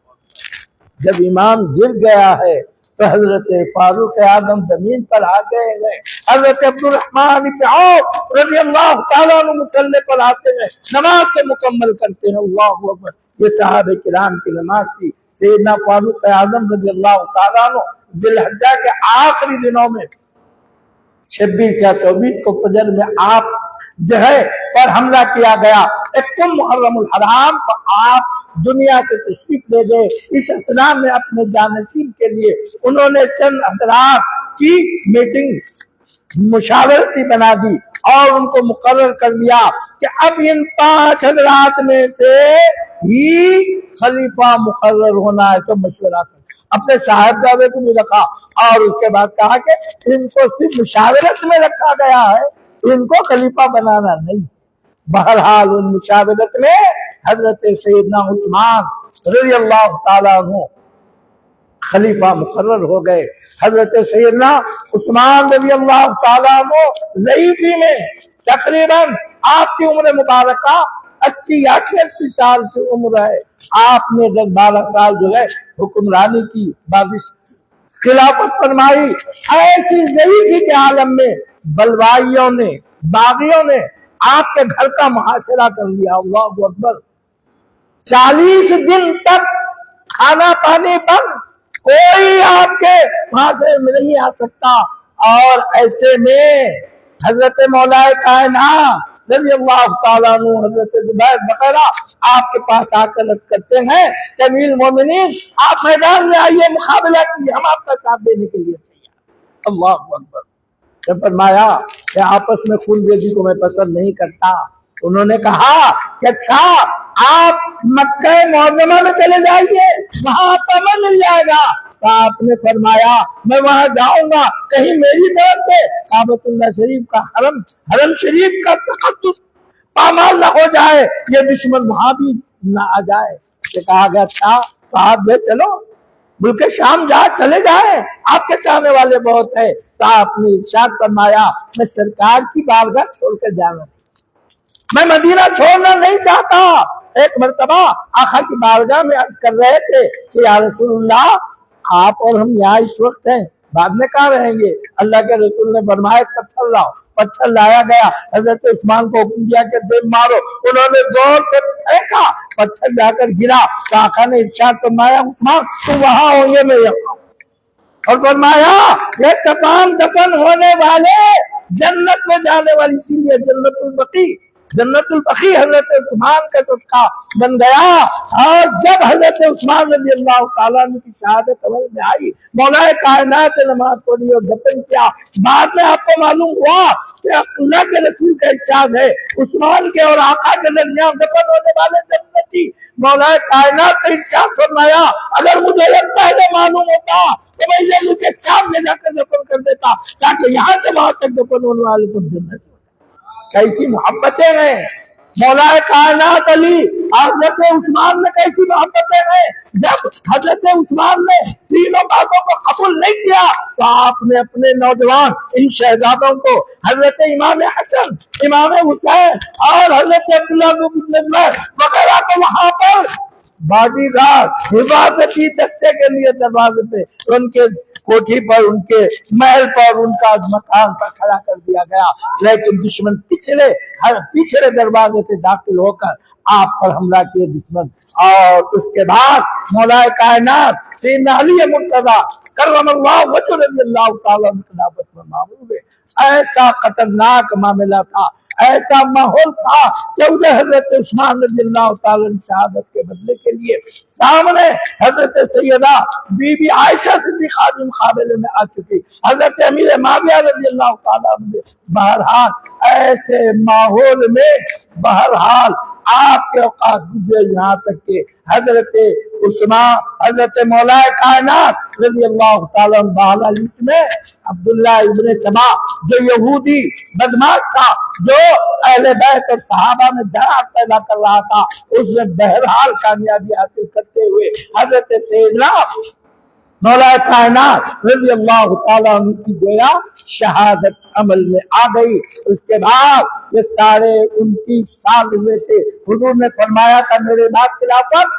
جب امام گر گیا ہے تو حضرت فاروق اعظم زمین پر آ گئے ہیں. حضرت عبدالرحمن بن عوف رضی اللہ تعالیٰ عنہ مصلی پر آتے ہیں، نماز کو مکمل کرتے ہیں. اللہ اکبر. یہ صحابہ کرام کی نماز تھی. سیدنا فاروق اعظم رضی اللہ تعالیٰ عنہ ذی الحجہ کے آخری دنوں میں 26 یا 24 کو فجر میں آپ جو ہے پر حملہ کیا گیا. ایک محرم الحرام پر آپ دنیا سے تشریف لے گئے. اس اسلام میں اپنے جانشین کے لیے انہوں نے چند حضرات کی میٹنگ مشاورتی بنا دی اور ان کو مقرر کر دیا کہ اب ان 5 حضرات میں سے ہی خلیفہ مقرر ہونا ہے. تو مشورہ کر اپنے صاحبزادے کو بھی رکھا اور اس کے بعد کہا کہ ان کو صرف مشاورت میں رکھا گیا ہے، ان کو خلیفہ بنانا نہیں. بہرحال ان مشاورت میں حضرت سیدنا عثمان رضی اللہ تعالیٰ عنہ خلیفہ مقرر ہو گئے. حضرت سیدنا عثمان رضی اللہ تعالیٰ عنہ ضعیفی میں تقریباً آپ کی عمر مبارکہ 80 یا 86 سال کی عمر ہے. آپ نے 12 سال جو ہے حکمرانی کی، خلافت فرمائی. ایسی ضعیفی کے عالم میں بلوائیوں نے، باغیوں نے آپ کے گھر کا محاصرہ کر لیا. اللہ اکبر. 40 دن تک کھانا پانی بند، کوئی آپ کے محاصرے میں نہیں آ سکتا. اور ایسے میں حضرت مولا کائنات رضی اللہ تعالیٰ عنہ حضرت زبیر وغیرہ آپ کے پاس آ کر عرض کرتے ہیں کہ امیر المومنین آپ میدان میں آئیے، مقابلہ کیجیے، ہم آپ کا ساتھ دینے کے لیے تیار۔ اللہ اکبر۔ نے فرمایا کہ آپس میں خون ریزی کو میں پسند نہیں کرتا۔ انہوں نے کہا کہ اچھا آپ مکہ معظمہ میں چلے جائیے، وہاں آپ کو امن مل جائے گا۔ تو آپ نے فرمایا میں وہاں جاؤں گا، کہیں میری طرف سے کعبۃ اللہ شریف کا حرم شریف کا تقدس پامال نہ ہو جائے، یہ دشمن وہاں بھی نہ آ جائے۔ کہ کہا گیا اچھا تو آپ بھی چلو، ملک شام چلے جائیں، آپ کے چاہنے والے بہت ہیں۔ تو آپ نے ارشاد فرمایا میں سرکار کی بارگاہ چھوڑ کر جانا، میں مدینہ چھوڑنا نہیں چاہتا۔ ایک مرتبہ آقا کی بارگاہ میں عرض کر رہے تھے کہ یا رسول اللہ آپ اور ہم یہاں اس وقت ہیں، بعد میں کہاں رہیں گے؟ اللہ کے رسول نے فرمایا پتھر لاؤ۔ پتھر لایا گیا، حضرت عثمان کو حکم دیا کہ دے مارو، انہوں نے زور سے پھینکا، پتھر جا کر گرا۔ تو آقا نے ارشاد فرمایا عثمان تم وہاں ہوں گے، میں یہاں، اور فرمایا یہ تمام دفن ہونے والے جنت میں جانے والی، اسی لیے جنت البقیع حضرت عثمان کا صدقہ بن گیا۔ اور جب حضرت عثمان رضی اللہ تعالیٰ عنہ کی شہادت عمل میں آئی، مولا کائنات نے نماز پڑھی اور دفن کیا۔ بعد میں آپ کو معلوم ہوا کہ اللہ کے رسول کا ارشاد ہے عثمان کے اور آقا کے درمیان دفن ہونے والے جنتی۔ مولا کائنات نے ارشاد فرمایا اگر مجھے لگتا ہے معلوم ہوتا تو میں یہ مجھے شام میں جا کر دفن کر دیتا، تاکہ یہاں سے وہاں تک دفن ہونے والے کو جنت۔ کیسی محبتیں ہیں مولا کائنات علی اور حضرت عثمان میں، کیسی محبتیں ہیں۔ جب حضرت عثمان نے تینوں باتوں کو قبول نہیں کیا تو آپ نے اپنے نوجوان ان شہزادوں کو حضرت امام حسن، امام حسین اور حضرت عبداللہ بن زبیر وغیرہ کو وہاں پر باڈی گارڈ حفاظتی دستے کے لیے دروازے پہ ان کے کوٹھی پر، ان کے محل پر، ان کا مکان پر کھڑا کر دیا گیا، لیکن دشمن پچھلے دروازے سے داخل ہو کر آپ پر حملہ کیے دشمن۔ اور اس کے بعد مولا کائنات سیدنا علی مرتضیٰ کرم اللہ وجہہ رضی اللہ تعالیٰ عنہ خلافت میں معمول ہوئے۔ ایسا خطرناک معاملہ تھا، ایسا ماحول تھا کہ ادھر حضرت عثمان رضی اللہ تعالیٰ عنہ شہادت کے بدلے کے لیے سامنے حضرت سیدہ بی بی عائشہ صدیقہ بھی مقابلے میں آ چکی، حضرت امیر معاویہ رضی اللہ تعالیٰ عنہ۔ بہرحال ایسے ماحول میں بہرحال آپ کے اوقات گزرے، یہاں تک کہ حضرت عثمان، حضرت مولا کائنات رضی اللہ تعالیٰ عنہ، بہرحال اس میں عبداللہ ابن سبا جو یہودی بدماش تھا، جو اہل بیت اور صحابہ میں دراڑ پیدا کر رہا تھا، اس میں بہرحال کامیابی حاصل کرتے ہوئے حضرت سیدنا مولا کائنات رضی اللہ تعالیٰ عنہ کی گویا شہادت عمل میں آ گئی۔ اس کے بعد یہ سارے 29 سال ہوئے تھے، حضور نے فرمایا تھا میرے بعد خلافت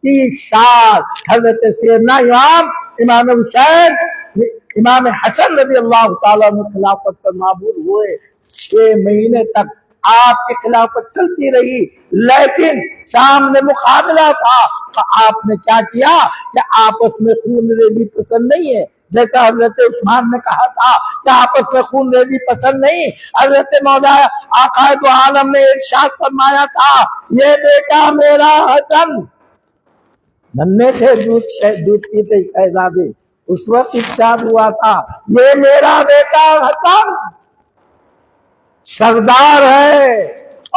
30 سال۔ حضرت سیدنا امام حسین، امام حسن رضی اللہ تعالیٰ عنہ خلافت پر معمور ہوئے۔ 6 مہینے تک آپ کی خلافت چلتی رہی، لیکن سامنے مقابلہ تھا تو آپ نے کیا کیا کہ آپس میں خون ریزی پسند نہیں ہے، جیسا حضرت عثمان نے کہا تھا کہ آپس میں خون ریزی پسند نہیں۔ حضرت مولا آقا دو عالم نے ارشاد فرمایا تھا یہ بیٹا میرا حسن، ننھے تھے دودھ پیتے شہزادے، اس وقت ارشاد ہوا تھا یہ میرا بیٹا حسن سردار ہے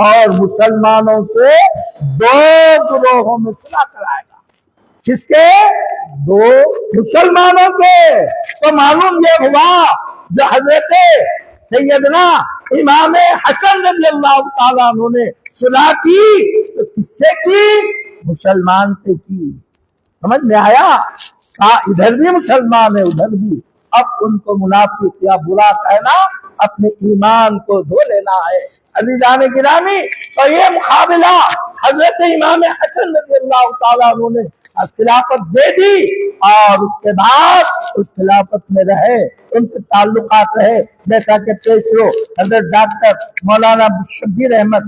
اور مسلمانوں سے 2 گروہوں میں صلح کرائے گا۔ کس کے؟ 2 مسلمانوں کے۔ تو معلوم یہ ہوا جو حضرت سیدنا امام حسن رضی اللہ تعالیٰ عنہ نے صلح کی تو کس سے کی؟ مسلمان سے کی۔ سمجھ میں آیا؟ ادھر بھی مسلمان ہے ادھر بھی، اب ان کو منافق یا برا کہنا اپنے ایمان کو دھو لینا ہے۔ عزیزان گرامی، تو یہ مقابلہ حضرت امام حسن رضی اللہ تعالیٰ عنہ نے خلافت دے دی اور اس کے بعد اس خلافت میں رہے، ان کے تعلقات رہے، جیسا کہ پیشرو حضرت ڈاکٹر مولانا شبیر احمد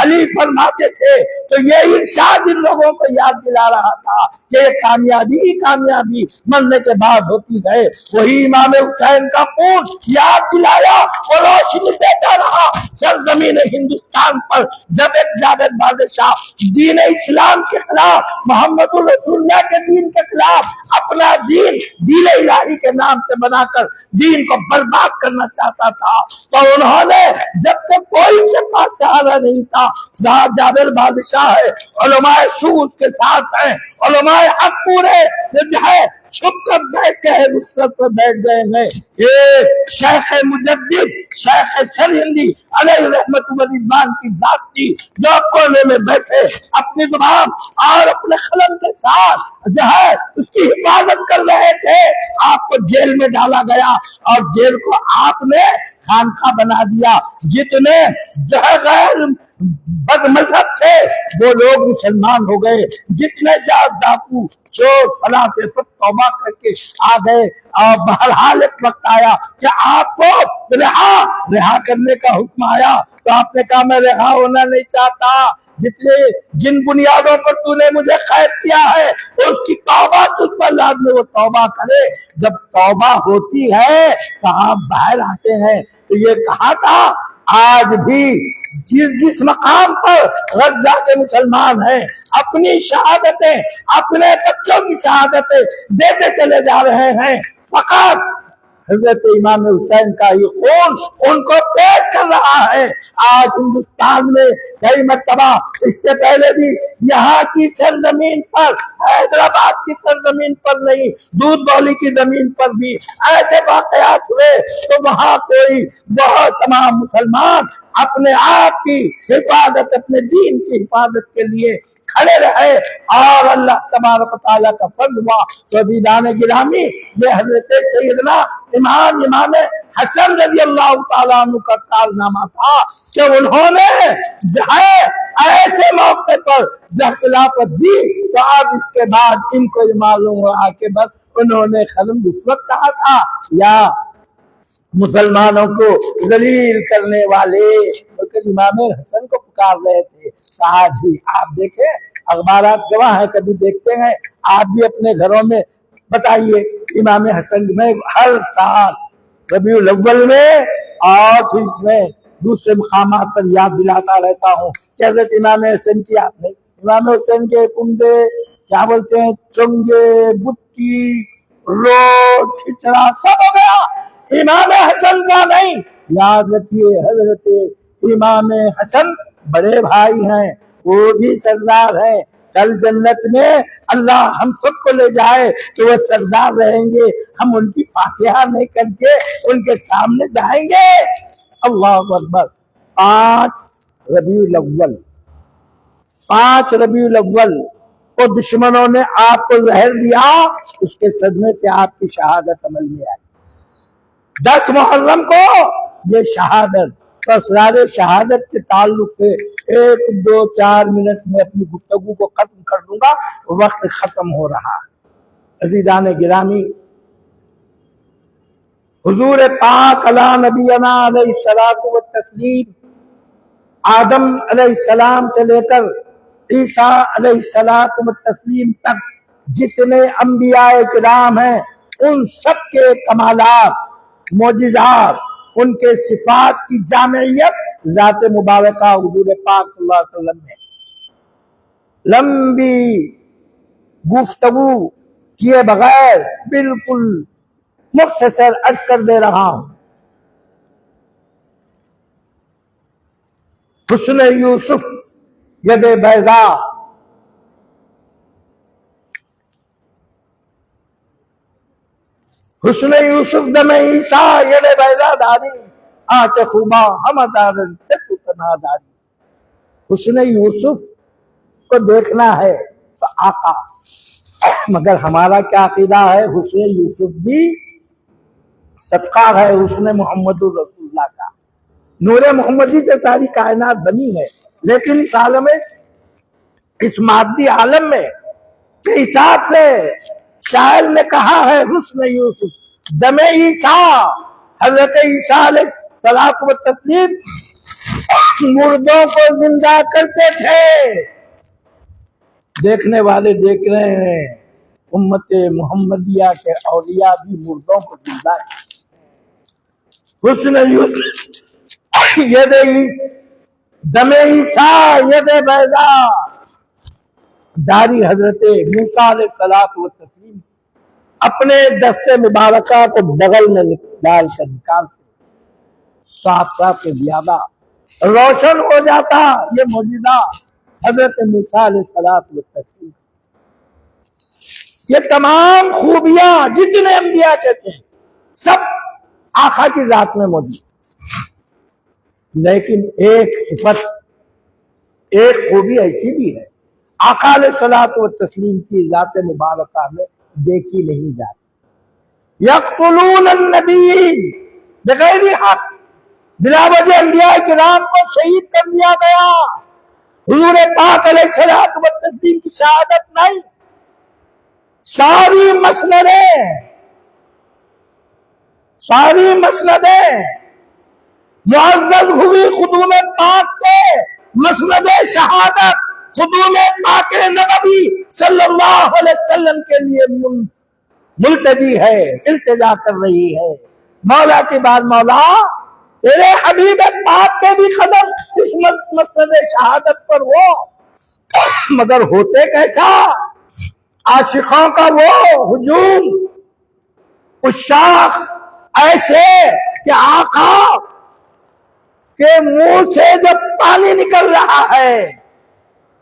علی فرماتے تھے تو یہ ارشاد ان لوگوں کو یاد دلا رہا تھا کہ یہ کامیابی ہی کامیابی مرنے کے بعد ہوتی ہے. وہی امام حسین کا خون یاد دلایا اور روشنی دیتا رہا سرزمین ہندوستان پر. جب ایک جابر بادشاہ دین اسلام کے خلاف, محمد رسول اللہ کے دین کے خلاف اپنا دین دین الہی کے نام سے بنا کر دین کو برباد کرنا چاہتا تھا, تو انہوں نے جب تک کوئی کے پاس سہارا نہیں تھا, جابر بادشاہ ہے, علماء سود کے ساتھ ہیں, علماء حق پورے جو ہے چھپ کر بیٹھ گئے, رخصت پر بیٹھ گئے ہیں. یہ شیخ مجدد شیخ سرہندی علیہ رحمت و رضوان کی ذات تھی جو کونے میں بیٹھے اپنی زبان اور اپنے قلم کے ساتھ جو ہے اس کی حفاظت کر رہے تھے. آپ کو جیل میں ڈالا گیا اور جیل کو آپ نے خانقاہ بنا دیا. جتنے جو ہے غیر بد مذہب تھے وہ لوگ مسلمان ہو گئے, جتنے ڈاکو چور فلاں سے سب توبہ کر کے آ گئے. اور بہرحال ایک وقت آیا کہ آپ کو رہا کرنے کا حکم آیا, تو آپ نے کہا میں رہا ہونا نہیں چاہتا, جن بنیادوں پر تو نے مجھے قید کیا ہے اس کی توبہ تجھ پر لازم وہ توبہ کرے. جب توبہ ہوتی ہے تو آپ باہر آتے ہیں. تو یہ کہا تھا آج بھی جس مقام پر غزہ کے مسلمان ہیں اپنی شہادتیں اپنے بچوں کی شہادتیں دیتے چلے جا رہے ہیں, فقط حضرت امام حسین کا یہ خون ان کو پیش کر رہا ہے. آج ہندوستان میں کئی مرتبہ اس سے پہلے بھی یہاں کی سرزمین پر, حیدرآباد کی سرزمین پر نہیں, دودھ بولی کی زمین پر بھی ایسے واقعات ہوئے تو وہاں کوئی بہت تمام مسلمان اپنے آپ کی حفاظت اپنے دین کی حفاظت کے لیے کھڑے رہے, اور اللہ تبارک و تعالیٰ کا فضل ہوا. تو عزیزان گرامی, یہ حضرت سیدنا امام حسن رضی اللہ تعالیٰ عنہ کا کارنامہ تھا کہ انہوں نے جو ہے ایسے موقع پر جب خلافت دی تو اب اس کے بعد ان کو یہ معلوم ہوا کہ بس انہوں نے قلم اس وقت کہا تھا یا مسلمانوں کو ذلیل کرنے والے امام حسن کو پکار رہے تھے. آج بھی آپ دیکھیں اخبارات گواہ ہیں, کبھی دیکھتے ہیں آپ بھی اپنے گھروں میں بتائیے امام حسن میں ہر سال ربیع الاول میں اور پھر میں دوسرے مقامات پر یاد دلاتا رہتا ہوں کہ حضرت امام حسن کی یاد نہیں. امام حسین کے کنڈے کیا بولتے ہیں, چنگے, بتی, روڈ, کھچڑا سب ہو گیا, امام حسن کا نہیں. یاد رکھیے حضرت امام حسن بڑے بھائی ہیں, وہ بھی سردار ہیں. کل جنت میں اللہ ہم سب کو لے جائے کہ وہ سردار رہیں گے, ہم ان کی فاتحہ نہیں کر کے ان کے سامنے جائیں گے. اللہ اکبر. 5 ربیع الاول کو دشمنوں نے آپ کو زہر دیا, اس کے صدمے سے آپ کی شہادت عمل میں آئی. 10 محرم کو یہ شہادت, تو اسرار شہادت کے تعلق سے 1 2 4 منٹ میں اپنی گفتگو کو ختم کر دوں گا, وقت ختم ہو رہا. عزیزان گرامی, حضور پاک علی نبینا علیہ الصلوۃ والتسلیم آدم علیہ السلام سے لے کر عیسیٰ علیہ الصلوۃ والتسلیم تک جتنے انبیاء کرام ہیں ان سب کے کمالات, معجزات, ان کے صفات کی جامعیت ذات مبارکہ حضور پاک صلی اللہ علیہ وسلم میں. لمبی گفتگو کیے بغیر بالکل مختصر عرض کر دے رہا ہوں. حسن یوسف ید بیضا, حسن یوسف دم عیسیٰ ید بیضا داری, آچ خوبا ہم دارن چکو تنا داری. حسن یوسف کو دیکھنا ہے تو آقا, مگر ہمارا کیا عقیدہ ہے, حسن یوسف بھی صدقہ ہے حسن محمد رسول اللہ کا. نور محمدی سے ساری کائنات بنی ہے, لیکن اس عالم میں, اس مادی عالم میں کے حساب سے شاعر نے کہا ہے حسن یوسف دم عیسیٰ, حضرت عیسیٰ علیہ السلام و تسلیم مردوں کو زندہ کرتے تھے. دیکھنے والے دیکھ رہے ہیں امت محمدیہ کے اولیاء بھی مردوں کو زندہ کرتے. حسن ید دم عیسیٰ ید بیضا، داری حضرت موسیٰ علیہ الصلوۃ والتسلیم اپنے دست مبارکہ کو بغل میں ڈال کر نکالتے، صاف صاف کے زیادہ روشن ہو جاتا یہ معجزہ حضرت موسیٰ علیہ الصلوۃ والتسلیم. یہ تمام خوبیاں جتنے انبیاء کے تھے سب آقا کی ذات میں موجود، لیکن ایک صفت، ایک خوبی ایسی بھی ہے آقا علیہ الصلوۃ والتسلیم کی ذات مبارکہ میں دیکھی نہیں جاتی. یقتلون النبیین بغیر حق، بلا وجہ انبیاء کرام کو شہید کر دیا گیا. حضور پاک علیہ الصلوۃ والتسلیم کی شہادت نہیں، ساری مسندیں معزز ہوئی خدوم پاک سے. مسند شہادت خدوم پاک نبوی صلی اللہ علیہ وسلم کے لیے ملتجی ہے، التجا کر رہی ہے. مولا کی بات، مولا تیرے حبیب پاک کے بھی قدم اس مسند شہادت پر ہو، مگر ہوتے کیسا؟ عاشقوں کا وہ ہجوم، عشاق ایسے کہ آقا کے منہ سے جب پانی نکل رہا ہے،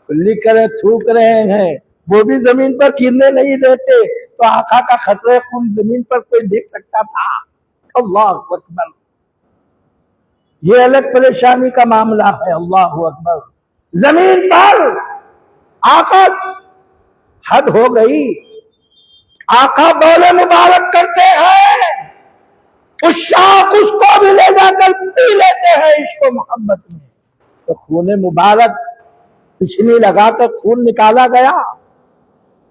لکھ کر تھوک رہے ہیں، وہ بھی زمین پر گرنے نہیں دیتے. تو آقا کا خطرہ خون زمین پر کوئی دیکھ سکتا تھا؟ اللہ اکبر. یہ الگ پریشانی کا معاملہ ہے. اللہ اکبر. زمین پر آقا حد ہو گئی. آقا بول مبارک کرتے ہیں، عشاق اس کو بھی لے جا کر پی لیتے ہیں عشق و محبت میں. تو خون مبارک پچھنی لگا کر خون نکالا گیا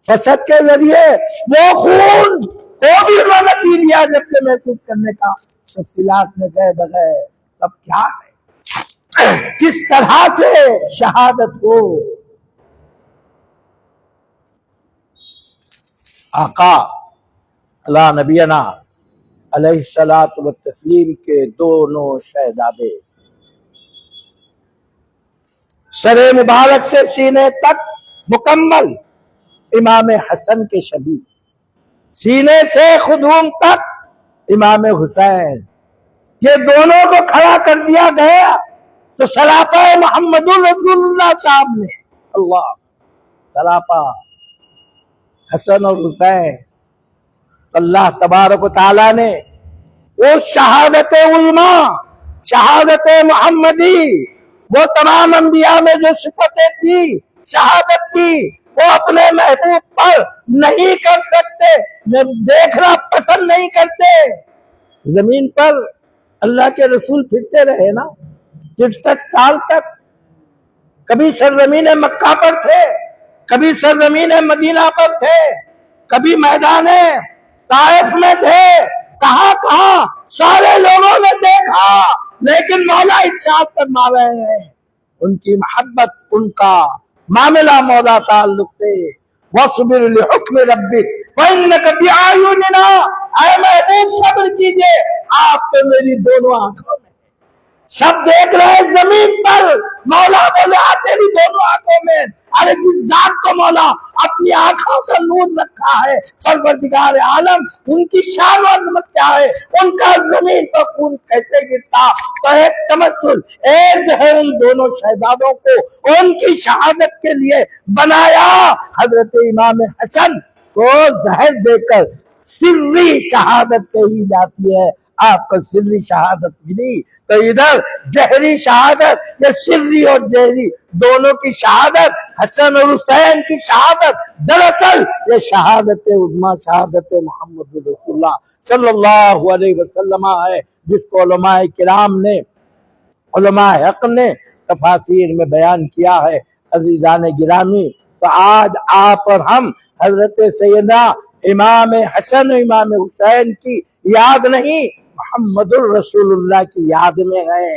فسد کے ذریعے، وہ خون کو بھی انہوں نے پی لیا جب کہ محسوس کرنے کا تفصیلات میں گئے بغیر. اب کیا ہے، کس طرح سے شہادت ہو. آقا اللہ نبینا علیہ الصلوۃ والتسلیم کے دونوں شہزادے سر مبارک سے سینے تک مکمل امام حسن کے شبیہ، سینے سے خدوم تک امام حسین، یہ دونوں کو کھڑا کر دیا گیا تو سراپا محمد رسول اللہ صاحب نے، اللہ سراپا حسن اور حسین، اللہ تبارک و تعالیٰ نے وہ شہادت علما، شہادت محمدی، وہ تمام انبیاء میں جو صفتیں تھی شہادت کی، وہ اپنے محبوب پر نہیں کر سکتے، دیکھنا پسند نہیں کرتے. زمین پر اللہ کے رسول پھرتے رہے نا 63 سال تک. کبھی سرزمین مکہ پر تھے، کبھی سرزمین مدینہ پر تھے، کبھی میدان طائف میں تھے، کہاں کہاں سارے لوگوں نے دیکھا. لیکن مولا ارشاد فرما رہے ہیں ان کی محبت، ان کا معاملہ مولا تعلق سے. وَاصْبِرْ لِحُكْمِ رَبِّكَ فَإِنَّكَ بِأَعْيُنِنَا، اے محبوب صبر کیجئے، آپ تو میری دونوں آنکھوں میں، سب دیکھ رہے زمین پر. مولا بولے تیری دونوں آنکھوں میں. ارے جس ذات کو مولا اپنی آنکھوں کا نور رکھا ہے، پروردگار عالم، ان کی شان و عظمت کیا ہے، ان کا زمین پر خون کیسے گرتا. تو ایک تمثل، ایک ہے ان دونوں شہزادوں کو ان کی شہادت کے لیے بنایا. حضرت امام حسن کو زہر دے کر سری شہادت کہی جاتی ہے. آپ کو سری شہادت ملی تو ادھر زہری شہادت، یہ سری اور زہری دونوں کی شہادت، حسن اور حسین کی شہادت، دراصل یہ شہادت عظمی، شہادت محمد رسول اللہ صلی اللہ علیہ وسلم ہے، جس کو علماء کرام نے، علماء حق نے تفاسیر میں بیان کیا ہے. عزیزان گرامی، تو آج آپ اور ہم حضرت سیدنا امام حسن و امام حسین کی یاد نہیں، محمد الرسول اللہ کی یاد میں ہیں.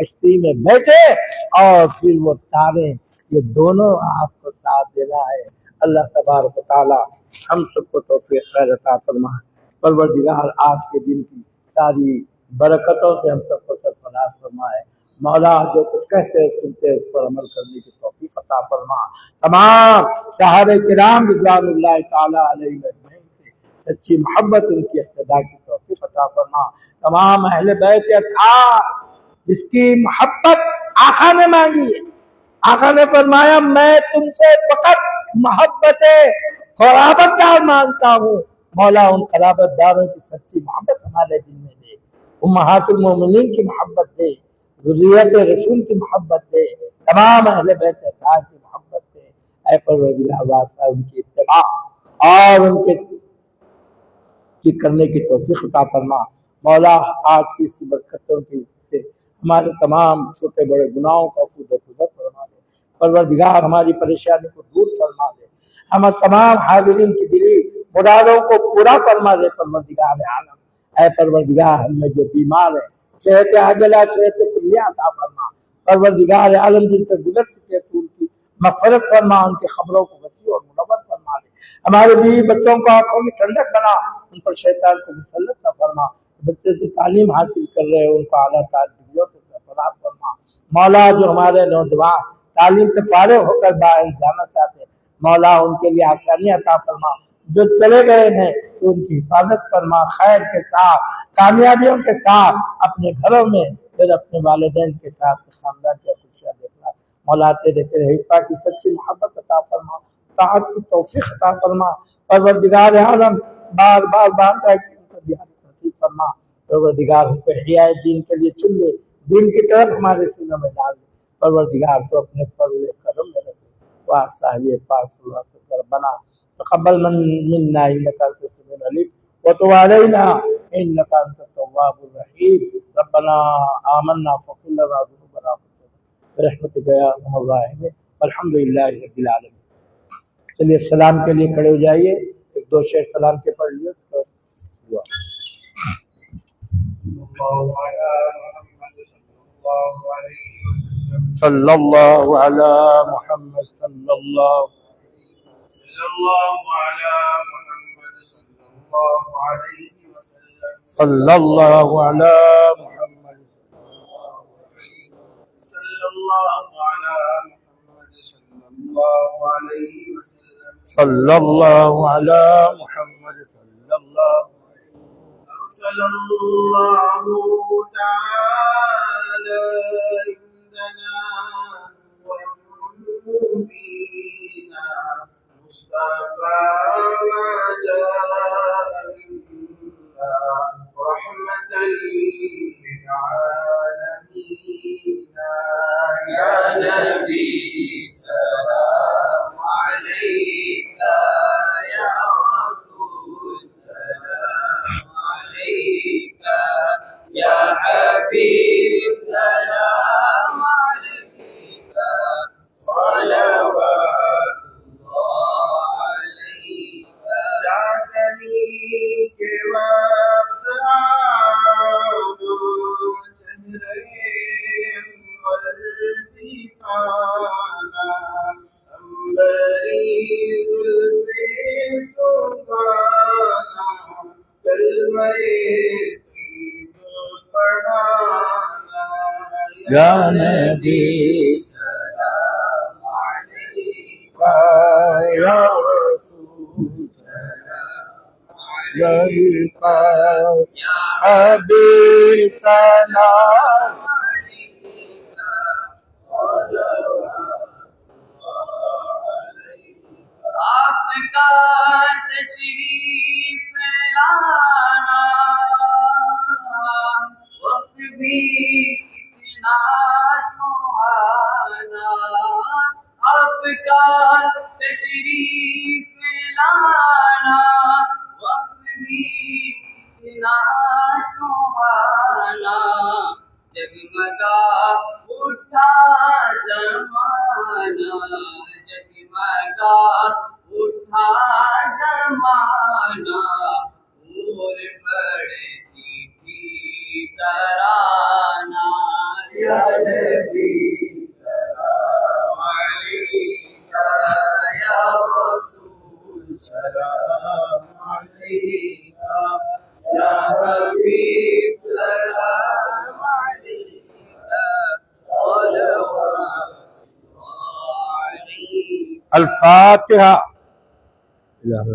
کشتی میں بیٹھے اور پھر وہ تارے، یہ دونوں آپ کو ساتھ دینا ہے۔ اللہ تبارک و تعالی ہم سب کو توفیق خیر عطا فرمائے۔ پروردگار آج کے دن کی ساری برکتوں سے ہم سب کو سرفراز فرمائے۔ مولا جو کچھ کہتے سنتے اس پر عمل کرنے کی توفیق عطا فرما۔ تمام صحابہ کرام رضوان اللہ تعالی علیہ اجمعین سے سچی محبت ان کی اقتداء کی توفیق عطا فرما۔ تمام اہل بیت اطہار جس کی محبت آقا نے مانگی ہے، آقا نے فرمایا میں تم سے فقط محبت قرابت دار مانگتا ہوں، مولا ان قرابت داروں کی سچی محبت ہمارے دل میں دے، امہات المومنین کی محبت دے، ذریت رسول کی محبت دے، تمام اہل بیت اطہار کی محبت دے۔ اے پروردگار واسطہ ان کی اتباع اور ان کے کرنے کی توفیق عطا فرما۔ مولا آج کی اس برکتوں کی سے ہمارے تمام چھوٹے بڑے گناہوں کو عفو درگزر فرما دے۔ پروردگار ہماری پریشانی کو دور فرما دے، ہم تمام حاضرین کی دلی مرادوں کو پورا فرما دے۔ پروردگار عالم اے پروردگار ہم میں جو بیمار ہے صحت عاجلہ صحت کلیہ عطا فرما۔ پروردگار عالم جن سے گزر چکے تو ان کی مغفرت فرما، ان کی خبروں کو وسیع اور منور فرما دے۔ ہمارے بیوی بچوں کو آنکھوں میں ٹھنڈک بنا، ان پر شیطان کو مسلط نہ فرما۔ بچے جو تعلیم حاصل کر رہے ہیں ان کو اعلیٰ ڈگریوں سے سرفراز فرما۔ مولا جو ہمارے نوجوان تعلیم سے فارغ ہو کر باہر جانا چاہتے ہیں مولا ان کے لیے آسانی عطا فرما، جو چلے گئے ہیں تو ان کی حفاظت فرما، خیر کے ساتھ کامیابیوں کے ساتھ اپنے گھروں میں پھر اپنے والدین کے ساتھ خاندان کی خوشیاں دیکھنا۔ مولا تیرے حفا کی سچی محبت عطا فرما، طاعت کی توفیق عطا فرما۔ پروردگار عالم بار بار نصیب فرما۔ پروردگار ہم کو احیاء دین کے لیے چن لے، دین کی طرف ہمارے سینوں میں ڈال دے۔ پروردگار تو اپنے فضل کرم میں رکھے۔ واسطہ پاک صلی اللہ علیہ وسلم بنا تقبل منا انك انت السميع العليم وتب علينا انك انت التواب الرحيم ربنا آمنا فاغفر لنا ذنوبنا برحمتك يا ارحم الراحمين والحمد لله رب العالمين۔ چلیے سلام کے لیے کھڑے ہو جائیے، ایک دو شعر سلام کے پڑھ لیے تو دعا۔ صلی اللہ علی محمد صلی اللہ صلی اللہ علی محمد صلی اللہ علی محمد صلی اللہ أرسل الله تعالى عندنا ومبينا مصطفى ما جاء إلا رحمة للعالمين يا نبي سلام عليك يا رسول سلام عليك يا حبيب سلام عليك صلوات الله عليك دعتني كوقت شهرين والتقانا أنبري ذلفي سلطانا یا نبی سلام عليك یا رسول سلام علیک يا حبیب سلام آپ کا تشریف لانا وقت بھی کتنا سہانا، آپ کا تشریف لانا وقت بھی کتنا سہانا، جگمگا اٹھا زمانہ جگمگا اٹھا زمانہ، اور پڑتی تھی ترانہ یا سلام علیکہ یا حبیب سلام علیکہ صلوات اللہ علیہ الفاتحة. إله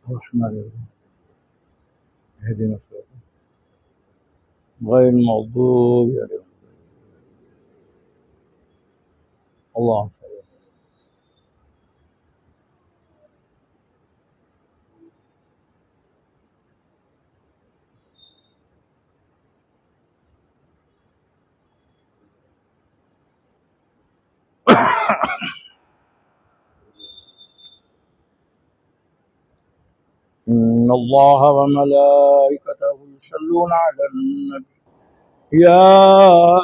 الرحمن الرحيم اهدنا الصراط غير المغضوب عليهم اللهم صل على إن الله وملائكته يصلون على النبي يا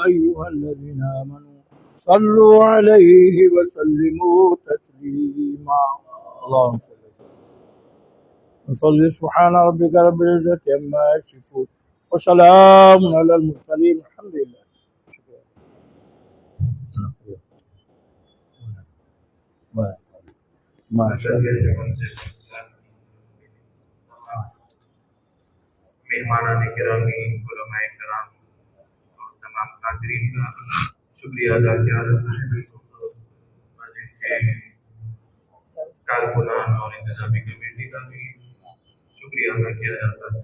أيها الذين آمنوا صلوا عليه وسلموا تسليما اللهم صل وصلي سبحان ربك رب العزة عما يصفون وسلام على المرسلين الحمد لله ما شاء الله. مہمانان گرامی، علماء کرام اور تمام حاضرین کا شکریہ ادا کیا جاتا ہے، اور جن سے کارکنان اور انتظامی کمیٹی کا بھی شکریہ ادا کیا جاتا ہے۔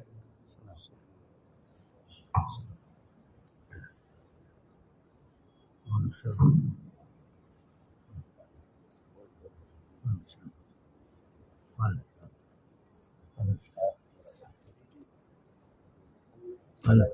Hello.